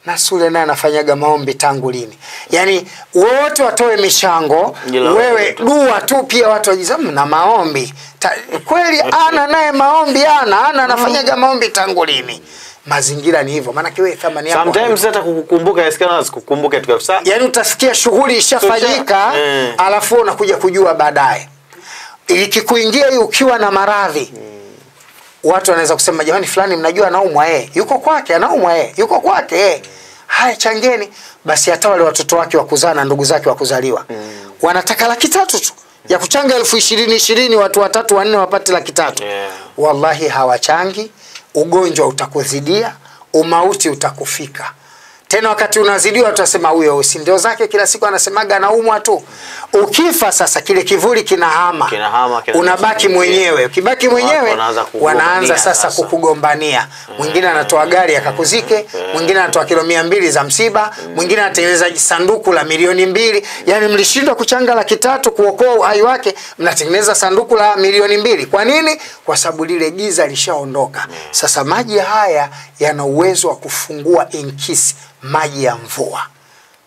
na Sule naye anafanyaga maombi tangu lini? Yani wote watoe michango, wewe dua tu, pia watu wajiza na maombi. Kweli ana naye maombi ana anafanyaga maombi tangu lini? Mazingira ni hivyo. Maana kiwe thamani yako. Sometimes hata kukukumbuka yasikana usikukumbuke tu kabisa. Yani utasikia shughuli ishafanyika, alafu unakuja kujua baadaye. Ikikuingia hiyo ukiwa na maradhi, watu wanaweza kusema jamani fulani mnajua anaumwa yuko kwake, anaumwa yuko kwake haya changeni. Basi hata wale watoto wake wa kuzaa na ndugu zake wa kuzaliwa wanataka 300,000 tu ya kuchanga 20,000 watu 3 4 wapate 300,000. Wallahi hawachangi, ugonjwa utakuzidia, umauti utakufika. Tena wakati unazidiwa utasema huyo si ndio zake kila siku anasemaga anaumwa tu. Ukifa sasa kile kivuli kinahama. Unabaki mwenyewe. Ukibaki mwenyewe wanaanza sasa kukugombania. Mwingine anatoa gari akakuzike, mwingine anatoa kilo 200 za msiba, mwingine anatengeneza sanduku la milioni 2. Yani mlishindwa kuchanga 300,000 kuokoa uhai wake, mnatengeneza sanduku la milioni 2. Kwa nini? Kwa sababu lile giza lishaondoka. Sasa maji haya yana uwezo wa kufungua inkisi. Maji ya mvua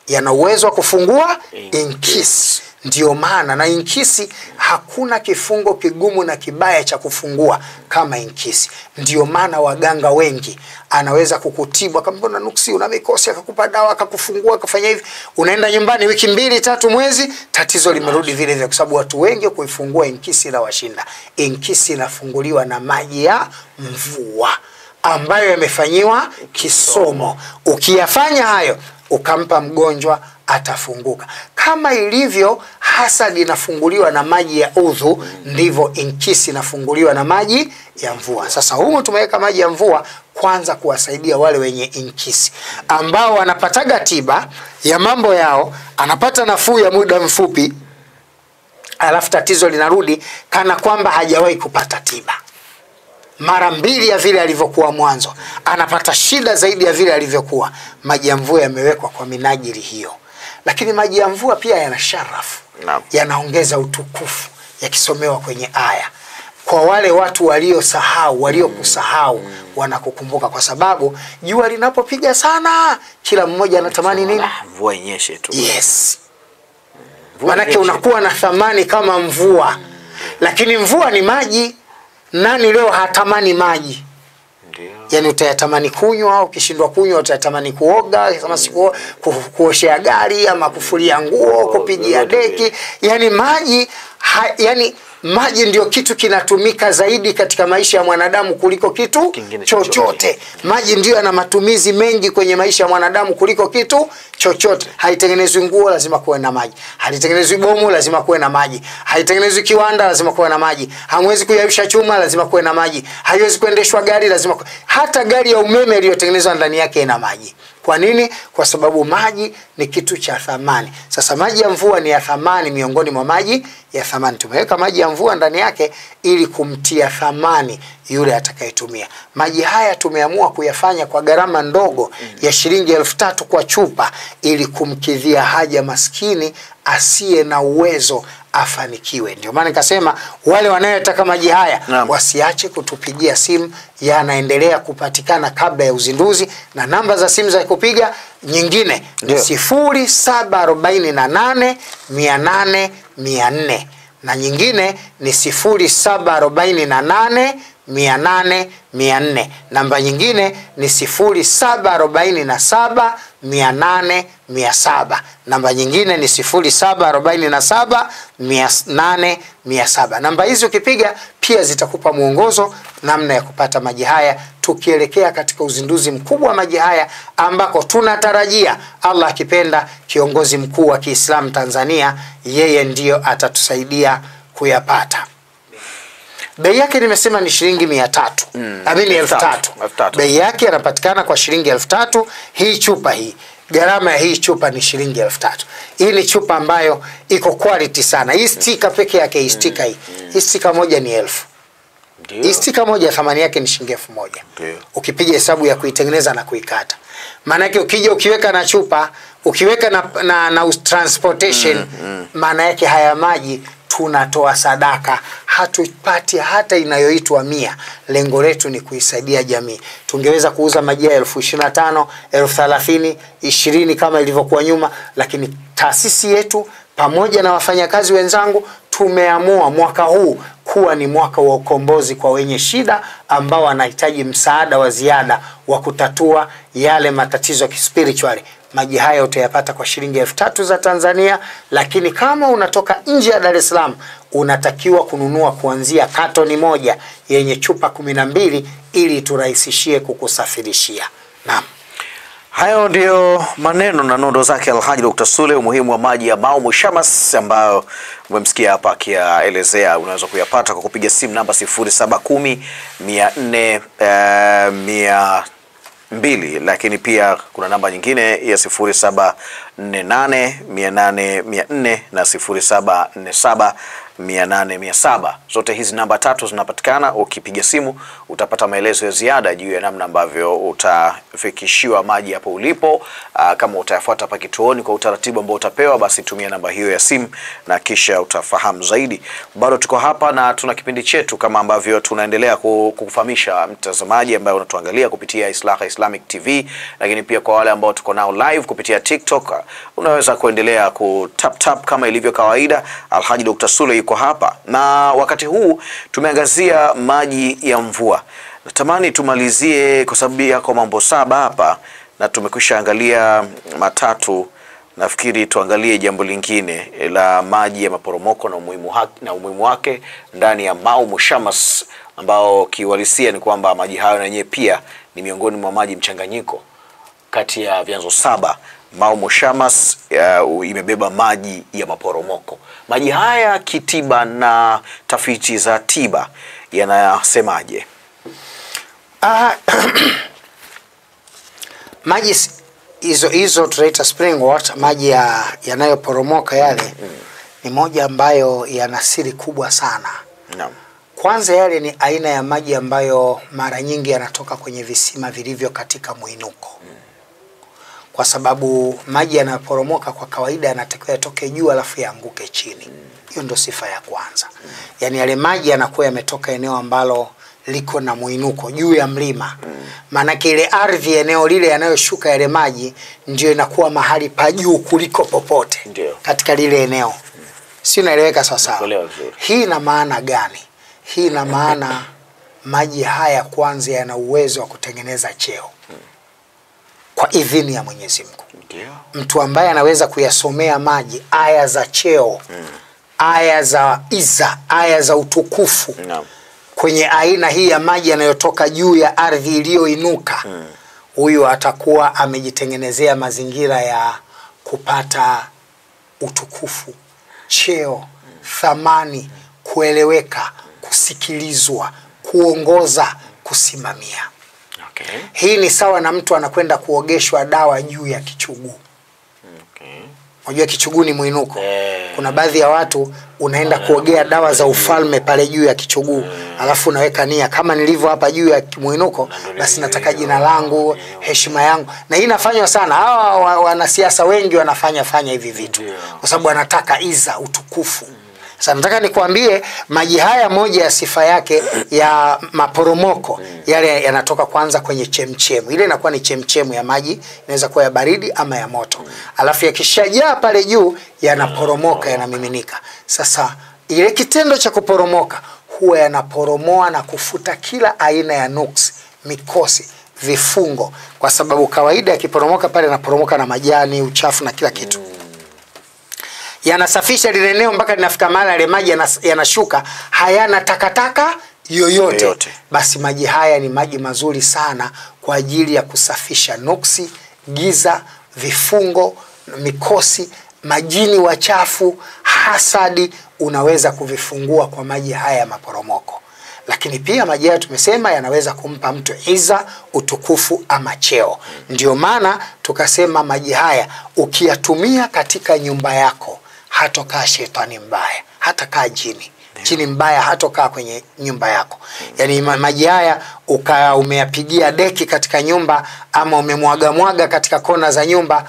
yana uwezo wa kufungua inkisi. Ndio maana na inkisi hakuna kifungo kigumu na kibaya cha kufungua kama inkisi. Ndio maana waganga wengi anaweza kukutibu akamwona nuksi una mikosi akakupa dawa akakufungua akafanya hivi, unaenda nyumbani wiki 2 3 mwezi tatizo limerudi vile vile, kwa sababu watu wengi kuifungua inkisi la washinda. Inkisi inafunguliwa na maji ya mvua ambayo yamefanyiwa kisomo. Ukiyafanya hayo ukampa mgonjwa atafunguka. Kama ilivyo hasadi inafunguliwa na maji ya udhu, ndivyo inkisi inafunguliwa na maji ya mvua. Sasa humu tumeweka maji ya mvua kwanza kuwasaidia wale wenye inkisi ambao wanapataga tiba ya mambo yao, anapata nafuu ya muda mfupi, alafu tatizo linarudi kana kwamba hajawahi kupata tiba. Mara 2 ya vile alivyokuwa mwanzo, anapata shida zaidi ya vile alivyokuwa. Maji ya mvua yamewekwa kwa minajili hiyo. Lakini maji ya mvua pia yana sharafu, yanaongeza utukufu yakisomewa kwenye aya. Kwa wale watu waliosahau, waliokusahau wanakukumbuka, kwa sababu jua linapopiga sana kila mmoja anatamani nini? Mvua inyeshe tu. Yes. Manake unakuwa na thamani kama mvua. Lakini mvua ni maji. Nani leo hatamani maji? Ndio. Yani utayatamani kunywa, ukishindwa kunywa utayatamani kuoga, kama siku kuoshea gari ama kufulia nguo, kupigia deki. Yani maji yani maji ndio kitu kinatumika zaidi katika maisha ya mwanadamu kuliko kitu chochote. Maji ndio yana matumizi mengi kwenye maisha ya mwanadamu kuliko kitu chochote. Haitengenezwi nguo, lazima kuwe na maji. Haitengenezwi bomu, lazima kuwe na maji. Haitengenezwi kiwanda, lazima kuwe na maji. Hamwezi kuyayusha chuma, lazima kuwe na maji. Haiwezi kuendeshwa gari, lazima hata gari ya umeme iliyotengenezwa ndani yake ina maji. Kwa nini? Kwa sababu maji ni kitu cha thamani. Sasa maji ya mvua ni ya thamani miongoni mwa maji ya thamani. Tumeweka maji ya mvua ndani yake ili kumtia thamani yule atakayetumia. Maji haya tumeamua kuyafanya kwa gharama ndogo ya shilingi 3,000 kwa chupa, ili kumkidhia haja maskini asiye na uwezo afanikiwe. Ndio maana nikasema wale wanayotaka maji haya wasiache kutupigia simu, yanaendelea kupatikana kabla ya uzinduzi, na namba za simu za kupiga nyingine ni 0748 800 400. na nyingine ni 0748 800 400. Namba nyingine ni 0747 800 700. Namba nyingine ni 0747 800 700. Namba hizi ukipiga pia zitakupa mwongozo namna ya kupata maji haya, tukielekea katika uzinduzi mkubwa wa maji haya ambako tunatarajia Allah akipenda kiongozi mkuu wa Kiislamu Tanzania yeye ndiyo atatusaidia kuyapata. Bei yake nimesema ni shilingi 300. Amini 3000. Bei yake yanapatikana kwa shilingi 3000. Hii chupa hii, gharama ya hii chupa ni shilingi 3000. Hii ni chupa ambayo iko quality sana. Hii stika peke yake, hii stika hii. Hii stika moja ni 1000. Hii stika moja thamani yake ni shilingi 1000. Ukipiga hesabu ya kuitengeneza na kuikata. Maana yake ukija ukiweka na chupa, ukiweka na transportation, maana yake haya maji tunatoa sadaka, hatupati hata inayoitwa 100. Lengo letu ni kuisaidia jamii. Tungeweza kuuza maji ya 25,000, 30,000, 20 kama ilivyokuwa nyuma, lakini taasisi yetu pamoja na wafanyakazi wenzangu tumeamua mwaka huu kuwa ni mwaka wa ukombozi kwa wenye shida ambao wanahitaji msaada wa ziada wa kutatua yale matatizo ya kispirituali. Maji haya utayapata kwa shilingi 3000 za Tanzania, lakini kama unatoka nje ya Dar es Salaam unatakiwa kununua kuanzia katoni moja yenye chupa 12 ili turahisishie kukusafirishia. Naam. Hayo ndio maneno na nondo zake Alhaji Dr. Sule, umuhimu wa maji ya Mau Mushamas ambayo umemsikia hapa akielezea. Unaweza kuyapata kwa kupiga simu namba 0710 400 200, lakini pia kuna namba nyingine ya 0748 800 400 na 0747 800 700. Zote hizi namba tatu zinapatikana. Ukipiga simu utapata maelezo ya ziada juu ya namna ambavyo utafikishiwa maji hapo ulipo. Kama utayafuata hapa kituoni kwa utaratibu ambao utapewa, basi tumia namba hiyo ya simu na kisha utafahamu zaidi. Bado tuko hapa na tuna kipindi chetu kama ambavyo tunaendelea kukufahamisha mtazamaji ambaye unatuangalia kupitia Islaha Islamic TV, lakini pia kwa wale ambao tuko nao live kupitia TikTok, unaweza kuendelea kutap kama ilivyo kawaida. Alhaji Dr. Sule yuko hapa na wakati huu tumeangazia maji ya mvua. Natamani tumalizie kwa sababu yako mambo 7 hapa na tumekwisha angalia matatu. Nafikiri tuangalie jambo lingine la maji ya maporomoko na umuhimu wake ndani ya Mau Mushamas, ambao kiuhalisia ni kwamba maji hayo na yenyewe pia ni miongoni mwa maji mchanganyiko kati ya vyanzo 7. Mau Mushamas imebeba maji ya maporomoko. Maji haya kitiba na tafiti za tiba yanasemaje? Maji hizo tunaita spring water, maji yanayoporomoka yale ni moja ambayo yana siri kubwa sana. Naam. Kwanza yale ni aina ya maji ambayo mara nyingi yanatoka kwenye visima vilivyo katika mwinuko. Kwa sababu maji yanaporomoka kwa kawaida yanatakiwa yatoke juu alafu yaanguke chini. Hiyo ndio sifa ya kwanza. Yaani yale maji yanakuwa yametoka eneo ambalo liko na mwinuko juu ya mlima. Maana ile ardhi eneo lile yanayoshuka yale maji ndio inakuwa mahali pa juu kuliko popote katika lile eneo. Si unaeleweka sasa? Hii ina maana gani? Hii ina maana maji haya kwanza yana uwezo wa kutengeneza cheo. Kwa idhini ya Mwenyezi Mungu. Mtu ambaye anaweza kuyasomea maji aya za cheo, aya za iza, aya za utukufu kwenye aina hii ya maji yanayotoka juu ya ardhi iliyoinuka, huyu atakuwa amejitengenezea mazingira ya kupata utukufu, cheo, thamani, kueleweka, kusikilizwa, kuongoza, kusimamia. Okay. Hii ni sawa na mtu anakwenda kuogeshwa dawa juu ya kichuguu. Okay. Unajua kichuguu ni mwinuko. Kuna baadhi ya watu unaenda kuogea dawa za ufalme pale juu ya kichuguu. Alafu unaweka nia kama nilivyo hapa juu ya mwinuko, basi nataka jina langu, heshima yangu. Na hii inafanywa sana. Hawa wanasiasa wengi wanafanya hivi vitu. Kwa sababu wanataka iza, utukufu. Sasa nataka nikwambie maji haya, moja ya sifa yake ya maporomoko yale yanatoka kwanza kwenye chemchemu. Ile inakuwa ni chemchemu ya maji, inaweza kuwa ya baridi ama ya moto. Alafu yakishajaa pale juu yanaporomoka, yanamiminika. Sasa ile kitendo cha kuporomoka huwa yanaporomoa na kufuta kila aina ya nuksi, mikosi, vifungo, kwa sababu kawaida yakiporomoka pale yanaporomoka na majani, uchafu na kila kitu. Yanasafisha lile eneo mpaka linafika mahali yale maji yanashuka hayana takataka yoyote. Basi maji haya ni maji mazuri sana kwa ajili ya kusafisha nuksi, giza, vifungo, mikosi, majini wachafu, hasadi, unaweza kuvifungua kwa maji haya ya maporomoko. Lakini pia maji haya tumesema yanaweza kumpa mtu iza, utukufu ama cheo. Ndio maana tukasema maji haya ukiyatumia katika nyumba yako, hatokaa shetani mbaya, hatakaa jini. Jini mbaya hatokaa kwenye nyumba yako. Yani maji haya umeyapigia deki katika nyumba, ama umemwaga katika kona za nyumba,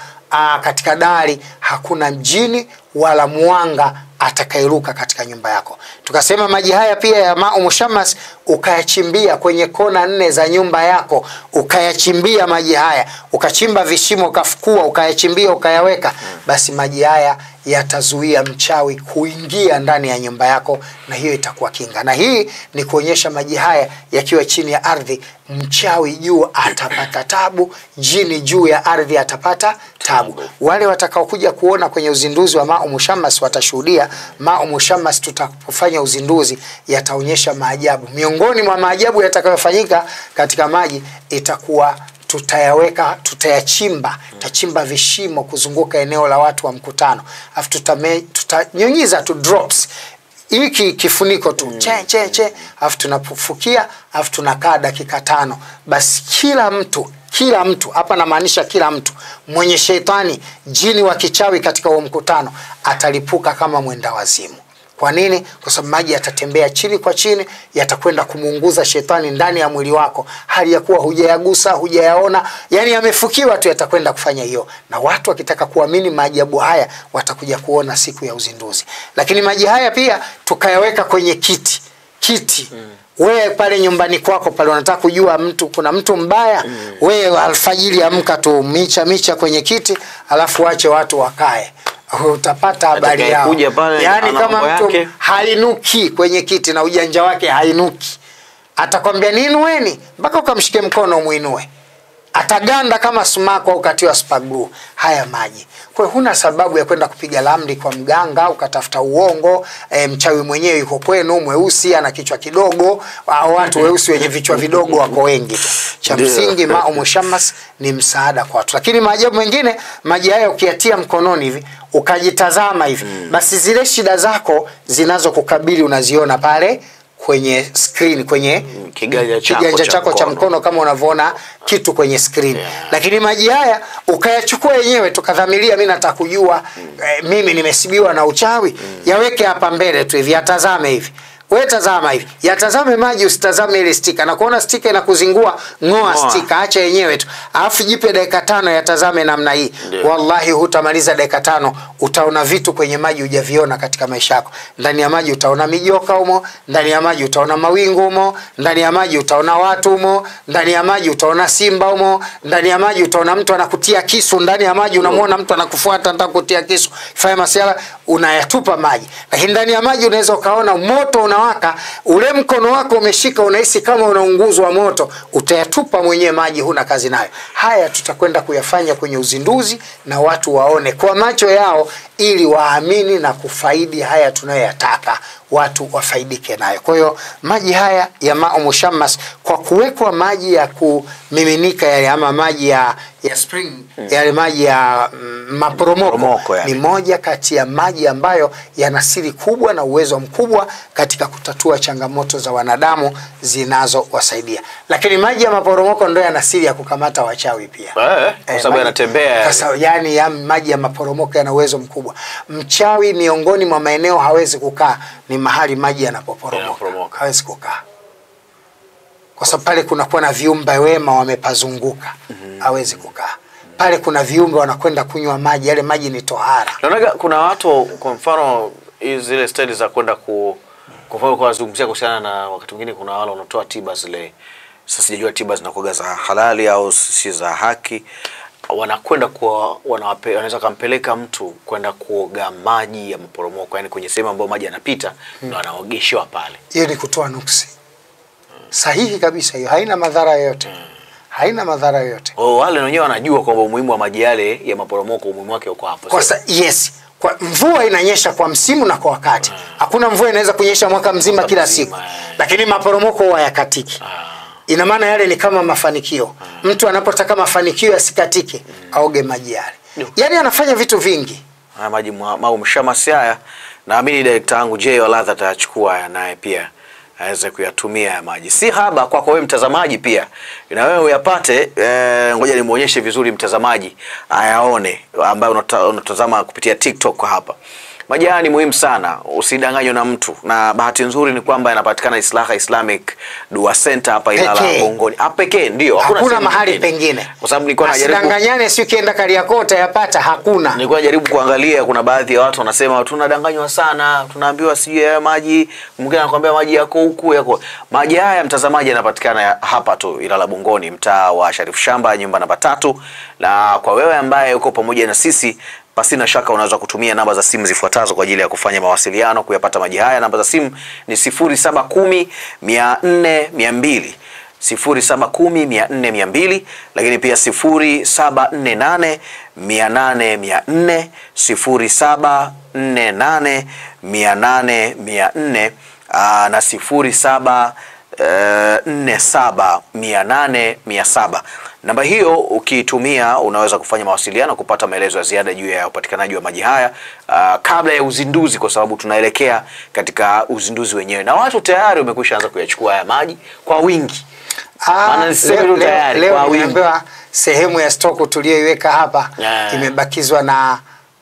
katika dari, hakuna mjini wala mwanga atakairuka katika nyumba yako. Tukasema maji haya pia ya Ma'u Mushammas ukayachimbia kwenye kona 4 za nyumba yako, ukayachimbia maji haya, ukachimba vishimo, ukafukua, ukayachimbia, ukayaweka, basi maji haya yatazuia mchawi kuingia ndani ya nyumba yako, na hiyo itakuwa kinga. Na hii ni kuonyesha maji haya yakiwa chini ya ardhi, mchawi juu atapata tabu, jini juu ya ardhi atapata tabu. Wale watakao kuja kuona kwenye uzinduzi wa Ma'u Mushammas watashuhudia Ma'u Mushammas tutapofanya uzinduzi yataonyesha maajabu. Miongoni mwa maajabu yatakayofanyika katika maji itakuwa tutayachimba, tutachimba vishimo kuzunguka eneo la watu wa mkutano. Alafu tutanyunyiza tu drops. Hiki kifuniko tu che alafu tunafukia, alafu tunakaa dakika 5. Basi kila mtu hapa namaanisha kila mtu mwenye shetani, jini wa kichawi katika huo mkutano atalipuka kama mwenda wazimu. Kwa nini? Kwa sababu maji yatatembea chini kwa chini, yatakwenda kumuunguza shetani ndani ya mwili wako, hali ya kuwa hujayagusa, hujayaona, yani yamefukiwa tu, yatakwenda kufanya hiyo. Na watu wakitaka kuamini maajabu haya watakuja kuona siku ya uzinduzi. Lakini maji haya pia tukayaweka kwenye kiti. Wewe pale nyumbani kwako pale unataka kujua kuna mtu mbaya, wewe alfajiri amka tu micha kwenye kiti, alafu wache watu wakae, utapata habari yao. Yani kama mtu hainuki kwenye kiti na ujanja wake hainuki, atakwambia niinueni mpaka ukamshike mkono muinue, ataganda kama sumaku au katiwa spagru. Haya maji. Kwa hiyo huna sababu ya kwenda kupiga lamri kwa mganga ukatafuta uongo. Mchawi mwenyewe yuko kwenu, mweusi, ana kichwa kidogo. Watu weusi wenye vichwa vidogo wako wengi. Cha msingi Ma'u Mushammas ni msaada kwa watu. Lakini maajabu mengine, maji haya ukiyatia mkononi hivi, ukajitazama hivi, basi zile shida zako zinazokukabili unaziona pale kwenye screen, kwenye kiganja chako cha mkono, kama unavyoona kitu kwenye screen. Lakini maji haya ukayachukua yenyewe, tukadhamiria mimi nataka kujua mimi nimesibiwa na uchawi, yaweke hapa mbele tu hivi, yatazame hivi. Wewe tazama hivi, yatazame maji, usitazame ile stika. Na kuona stika inakuzingua, ngoa stika, acha yenyewe tu. Alafu jipe dakika 5 yatazame namna hii. Wallahi hutamaliza dakika 5 utaona vitu kwenye maji hujaviona katika maisha yako. Ndani ya maji utaona mijoka humo, ndani ya maji utaona mawingu humo, ndani ya maji utaona watu humo, ndani ya maji utaona simba humo, ndani ya maji utaona mtu anakutia kisu, ndani ya maji unamuona mtu anakufuata anataka kutia kisu. Fanya masiala, unayatupa maji. Lakini ndani ya maji unaweza ukaona moto unawaka, ule mkono wako umeshika unahisi kama unaunguzwa moto, utayatupa mwenyewe maji, huna kazi nayo. Haya tutakwenda kuyafanya kwenye uzinduzi na watu waone kwa macho yao, ili waamini na kufaidi haya tunayoyataka watu wafaidike nayo. Kwa hiyo maji haya ya Ma'u Mushammas, kwa kuwekwa maji ya kumiminika yale ama maji ya spring, yale maji ya maporomoko, ni moja kati ya maji ambayo yana siri kubwa na uwezo mkubwa katika kutatua changamoto za wanadamu zinazowasaidia. Lakini maji ya maporomoko ndio yana siri ya kukamata wachawi pia. Kwa sababu yanatembea. Kwa sababu yani maji ya maporomoko yana uwezo mkubwa. Mchawi miongoni mwa maeneo hawezi kukaa ni mahali maji yanapoporomoka. Hawezi kukaa. Kwa sababu pale kunakuwa na viumbe wema wamepazunguka. Hawezi kukaa. Pale kuna viumbe wanakwenda kunywa maji, yale maji ni tohara. Naona kuna watu kwa mfano zile stadi za kwenda kuzungumzia kuhusiana na wakati mwingine kuna wale wanatoa tiba zile. Sasa sijajua tiba zinakuwa za halali au si za haki. wanakwenda kwa wanaweza kumpeleka mtu kwenda kuoga maji ya maporomoko, yani kwenye sehemu ambayo maji yanapita na wanaogeshwa pale. Hiyo ni kutoa nuksi. Sahihi kabisa, hiyo haina madhara yoyote. Haina madhara yoyote. Wale wenyewe wanajua kwamba umuhimu wa maji yale ya maporomoko, umuhimu wake uko hapo. Yes. Kwa mvua inanyesha kwa msimu na kwa wakati. Hakuna mvua inaweza kunyesha mwaka mzima kila siku. Lakini maporomoko huwa yakatiki. Ina maana yale ni kama mafanikio. Mtu anapotaka mafanikio yasikatike, aoge maji yale. Yaani anafanya vitu vingi. Maji mau mshamasi haya, naamini director wangu Jay wa ladha atachukua haya naye pia aweze kuyatumia ya maji. Si haba kwako wewe mtazamaji pia. Na wewe uyapate, ngoja nimuonyeshe vizuri mtazamaji ayaone ambaye unatazama kupitia TikTok hapa. Maji haya ni muhimu sana, usidanganywe na mtu. Na bahati nzuri ni kwamba yanapatikana Islaha Islamic Dua Center hapa Ilala Bongoni. Pekee ndio, hakuna mahali pengine. Kwa sababu nilikuwa najaribu usidanganyane, si ukienda Kariakoo yapata, hakuna. Nilikuwa najaribu kuangalia, kuna baadhi ya watu wanasema tunadanganywa sana, tunaambiwa sijui ya maji, mwingine anakuambia maji yako huku yako. Maji haya mtazamaji yanapatikana hapa tu Ilala Bongoni, mtaa wa Sharif Shamba, nyumba namba 3. Na kwa wewe ambaye uko pamoja na sisi, basi na shaka unaweza kutumia namba za simu zifuatazo kwa ajili ya kufanya mawasiliano kuyapata maji haya. Namba za simu ni 0710 400 200, 0710 400 200, lakini pia 0748 800 400, 0748 800 400, na 0747 800 700. Namba hiyo ukiitumia unaweza kufanya mawasiliano kupata maelezo ya ziada juu ya upatikanaji wa maji haya kabla ya uzinduzi, kwa sababu tunaelekea katika uzinduzi wenyewe na watu tayari wamekwisha anza kuyachukua haya maji kwa wingi. Maana sisi tayari kwa wingi. Sehemu ya stoku tuliyoiweka hapa imebakizwa na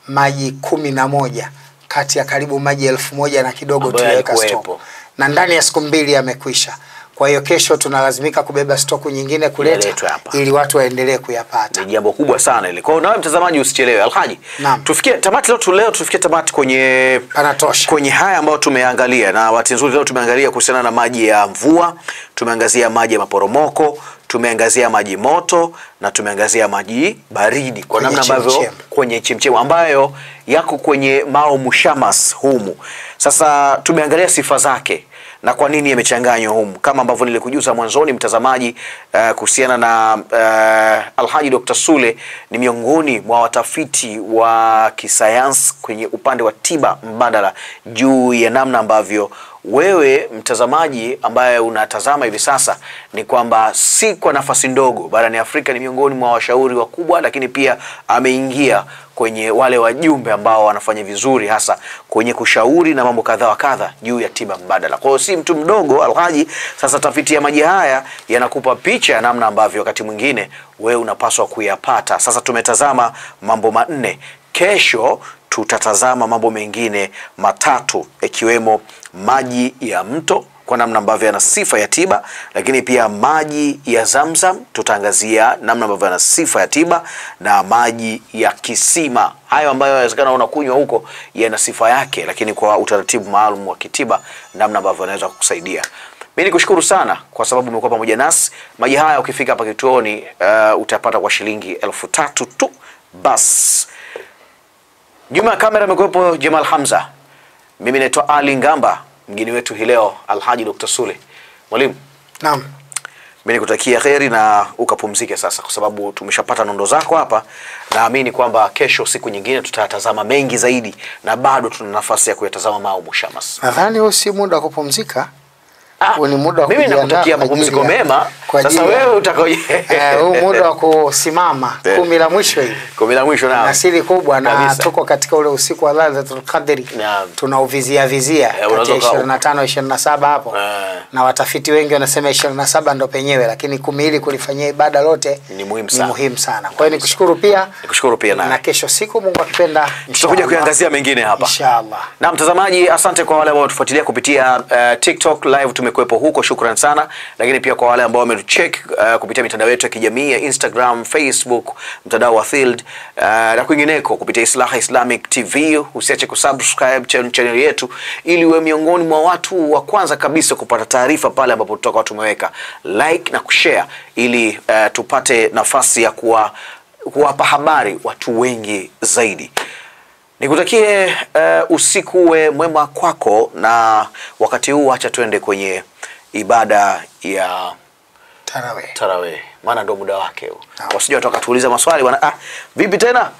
maji 11 kati ya karibu maji 1000 na kidogo tuliweka stoku. Na ndani ya siku 2 yamekwisha. Kwa hiyo kesho tunalazimika kubeba stoku nyingine kuleta ili watu waendelee kuyapata. Ni jambo kubwa sana ile. Kwa hiyo nawe mtazamaji usichelewe. Alhaji, tufikie tamati leo tufikie tamati kwenye panatosha. Kwenye haya ambayo tumeangalia, na bahati nzuri leo tumeangalia kuhusiana na maji ya mvua, tumeangazia maji ya maporomoko, tumeangazia maji moto na tumeangazia maji baridi kwa namna ambavyo kwenye chemchemu ambayo yako kwenye Mao Mushamas humu. Sasa tumeangalia sifa zake na kwa nini yamechanganywa humu, kama ambavyo nilikujuza mwanzoni mtazamaji, kuhusiana na Alhaji Dr. Sule ni miongoni mwa watafiti wa kisayansi kwenye upande wa tiba mbadala juu ya namna ambavyo wewe mtazamaji ambaye unatazama hivi sasa, ni kwamba si kwa nafasi ndogo barani Afrika ni miongoni mwa washauri wakubwa, lakini pia ameingia kwenye wale wajumbe ambao wanafanya vizuri hasa kwenye kushauri na mambo kadha wa kadha juu ya tiba mbadala. Kwa hiyo si mtu mdogo Alhaji. Sasa tafiti ya maji haya yanakupa picha ya namna ambavyo wakati mwingine wewe unapaswa kuyapata. Sasa tumetazama mambo 4. Kesho tutatazama mambo mengine 3 ikiwemo maji ya mto kwa namna ambavyo yana sifa ya tiba, lakini pia maji ya Zamzam tutaangazia namna ambavyo yana sifa ya tiba, na maji ya kisima hayo ambayo inawezekana unakunywa huko yana sifa yake, lakini kwa utaratibu maalum wa kitiba namna ambavyo yanaweza kukusaidia. Mimi nikushukuru sana kwa sababu umekuwa pamoja nasi. Maji haya ukifika hapa kituoni utapata kwa shilingi 3000 tu bas. Nyuma ya kamera amekuwepo Jamal Hamza. Mimi naitwa Ali Ngamba. Mgeni wetu hii leo Alhaji Dr. Sule. Mwalimu. Naam. Mimi nikutakia kheri na ukapumzike sasa, kwa sababu tumeshapata nondo zako hapa. Naamini kwamba kesho siku nyingine tutatazama mengi zaidi, na bado tuna nafasi ya kuyatazama Mao Mushamas. Nadhani huo si muda wa kupumzika. Ni muda wa mimi nakutakia mapumziko mema. Sasa wewe utakoje? Huu muda wa kusimama 10 la mwisho hivi. 10 la mwisho na asili kubwa na tuko katika ule usiku wa Lailatul Qadri. Tunauvizia kati ya 25 27 hapo. Na watafiti wengi wanasema 27 ndo penyewe, lakini 10 ili kulifanyia ibada lote ni muhimu sana. Kwa hiyo nikushukuru pia. Na kesho siku Mungu akipenda tutakuja kuangazia mengine hapa. Inshallah. Na mtazamaji, asante kwa wale ambao wanatufuatilia kupitia TikTok live, tumekuepo huko, shukrani sana. Lakini pia kwa wale ambao wametucheck kupitia mitandao yetu ya kijamii ya Instagram, Facebook, mtandao wa Field na kwingineko kupitia Islaha Islamic TV, usiache kusubscribe channel yetu ili uwe miongoni mwa watu wa kwanza kabisa kupata taarifa pale ambapo tutakuwa tumeweka, like na kushare ili tupate nafasi ya kuwa kuwapa habari watu wengi zaidi. Nikutakie usiku uwe mwema kwako, na wakati huu acha tuende kwenye ibada ya Tarawih. Maana ndio muda wake huu. Wasije watu wakatuuliza maswali bwana, vipi tena?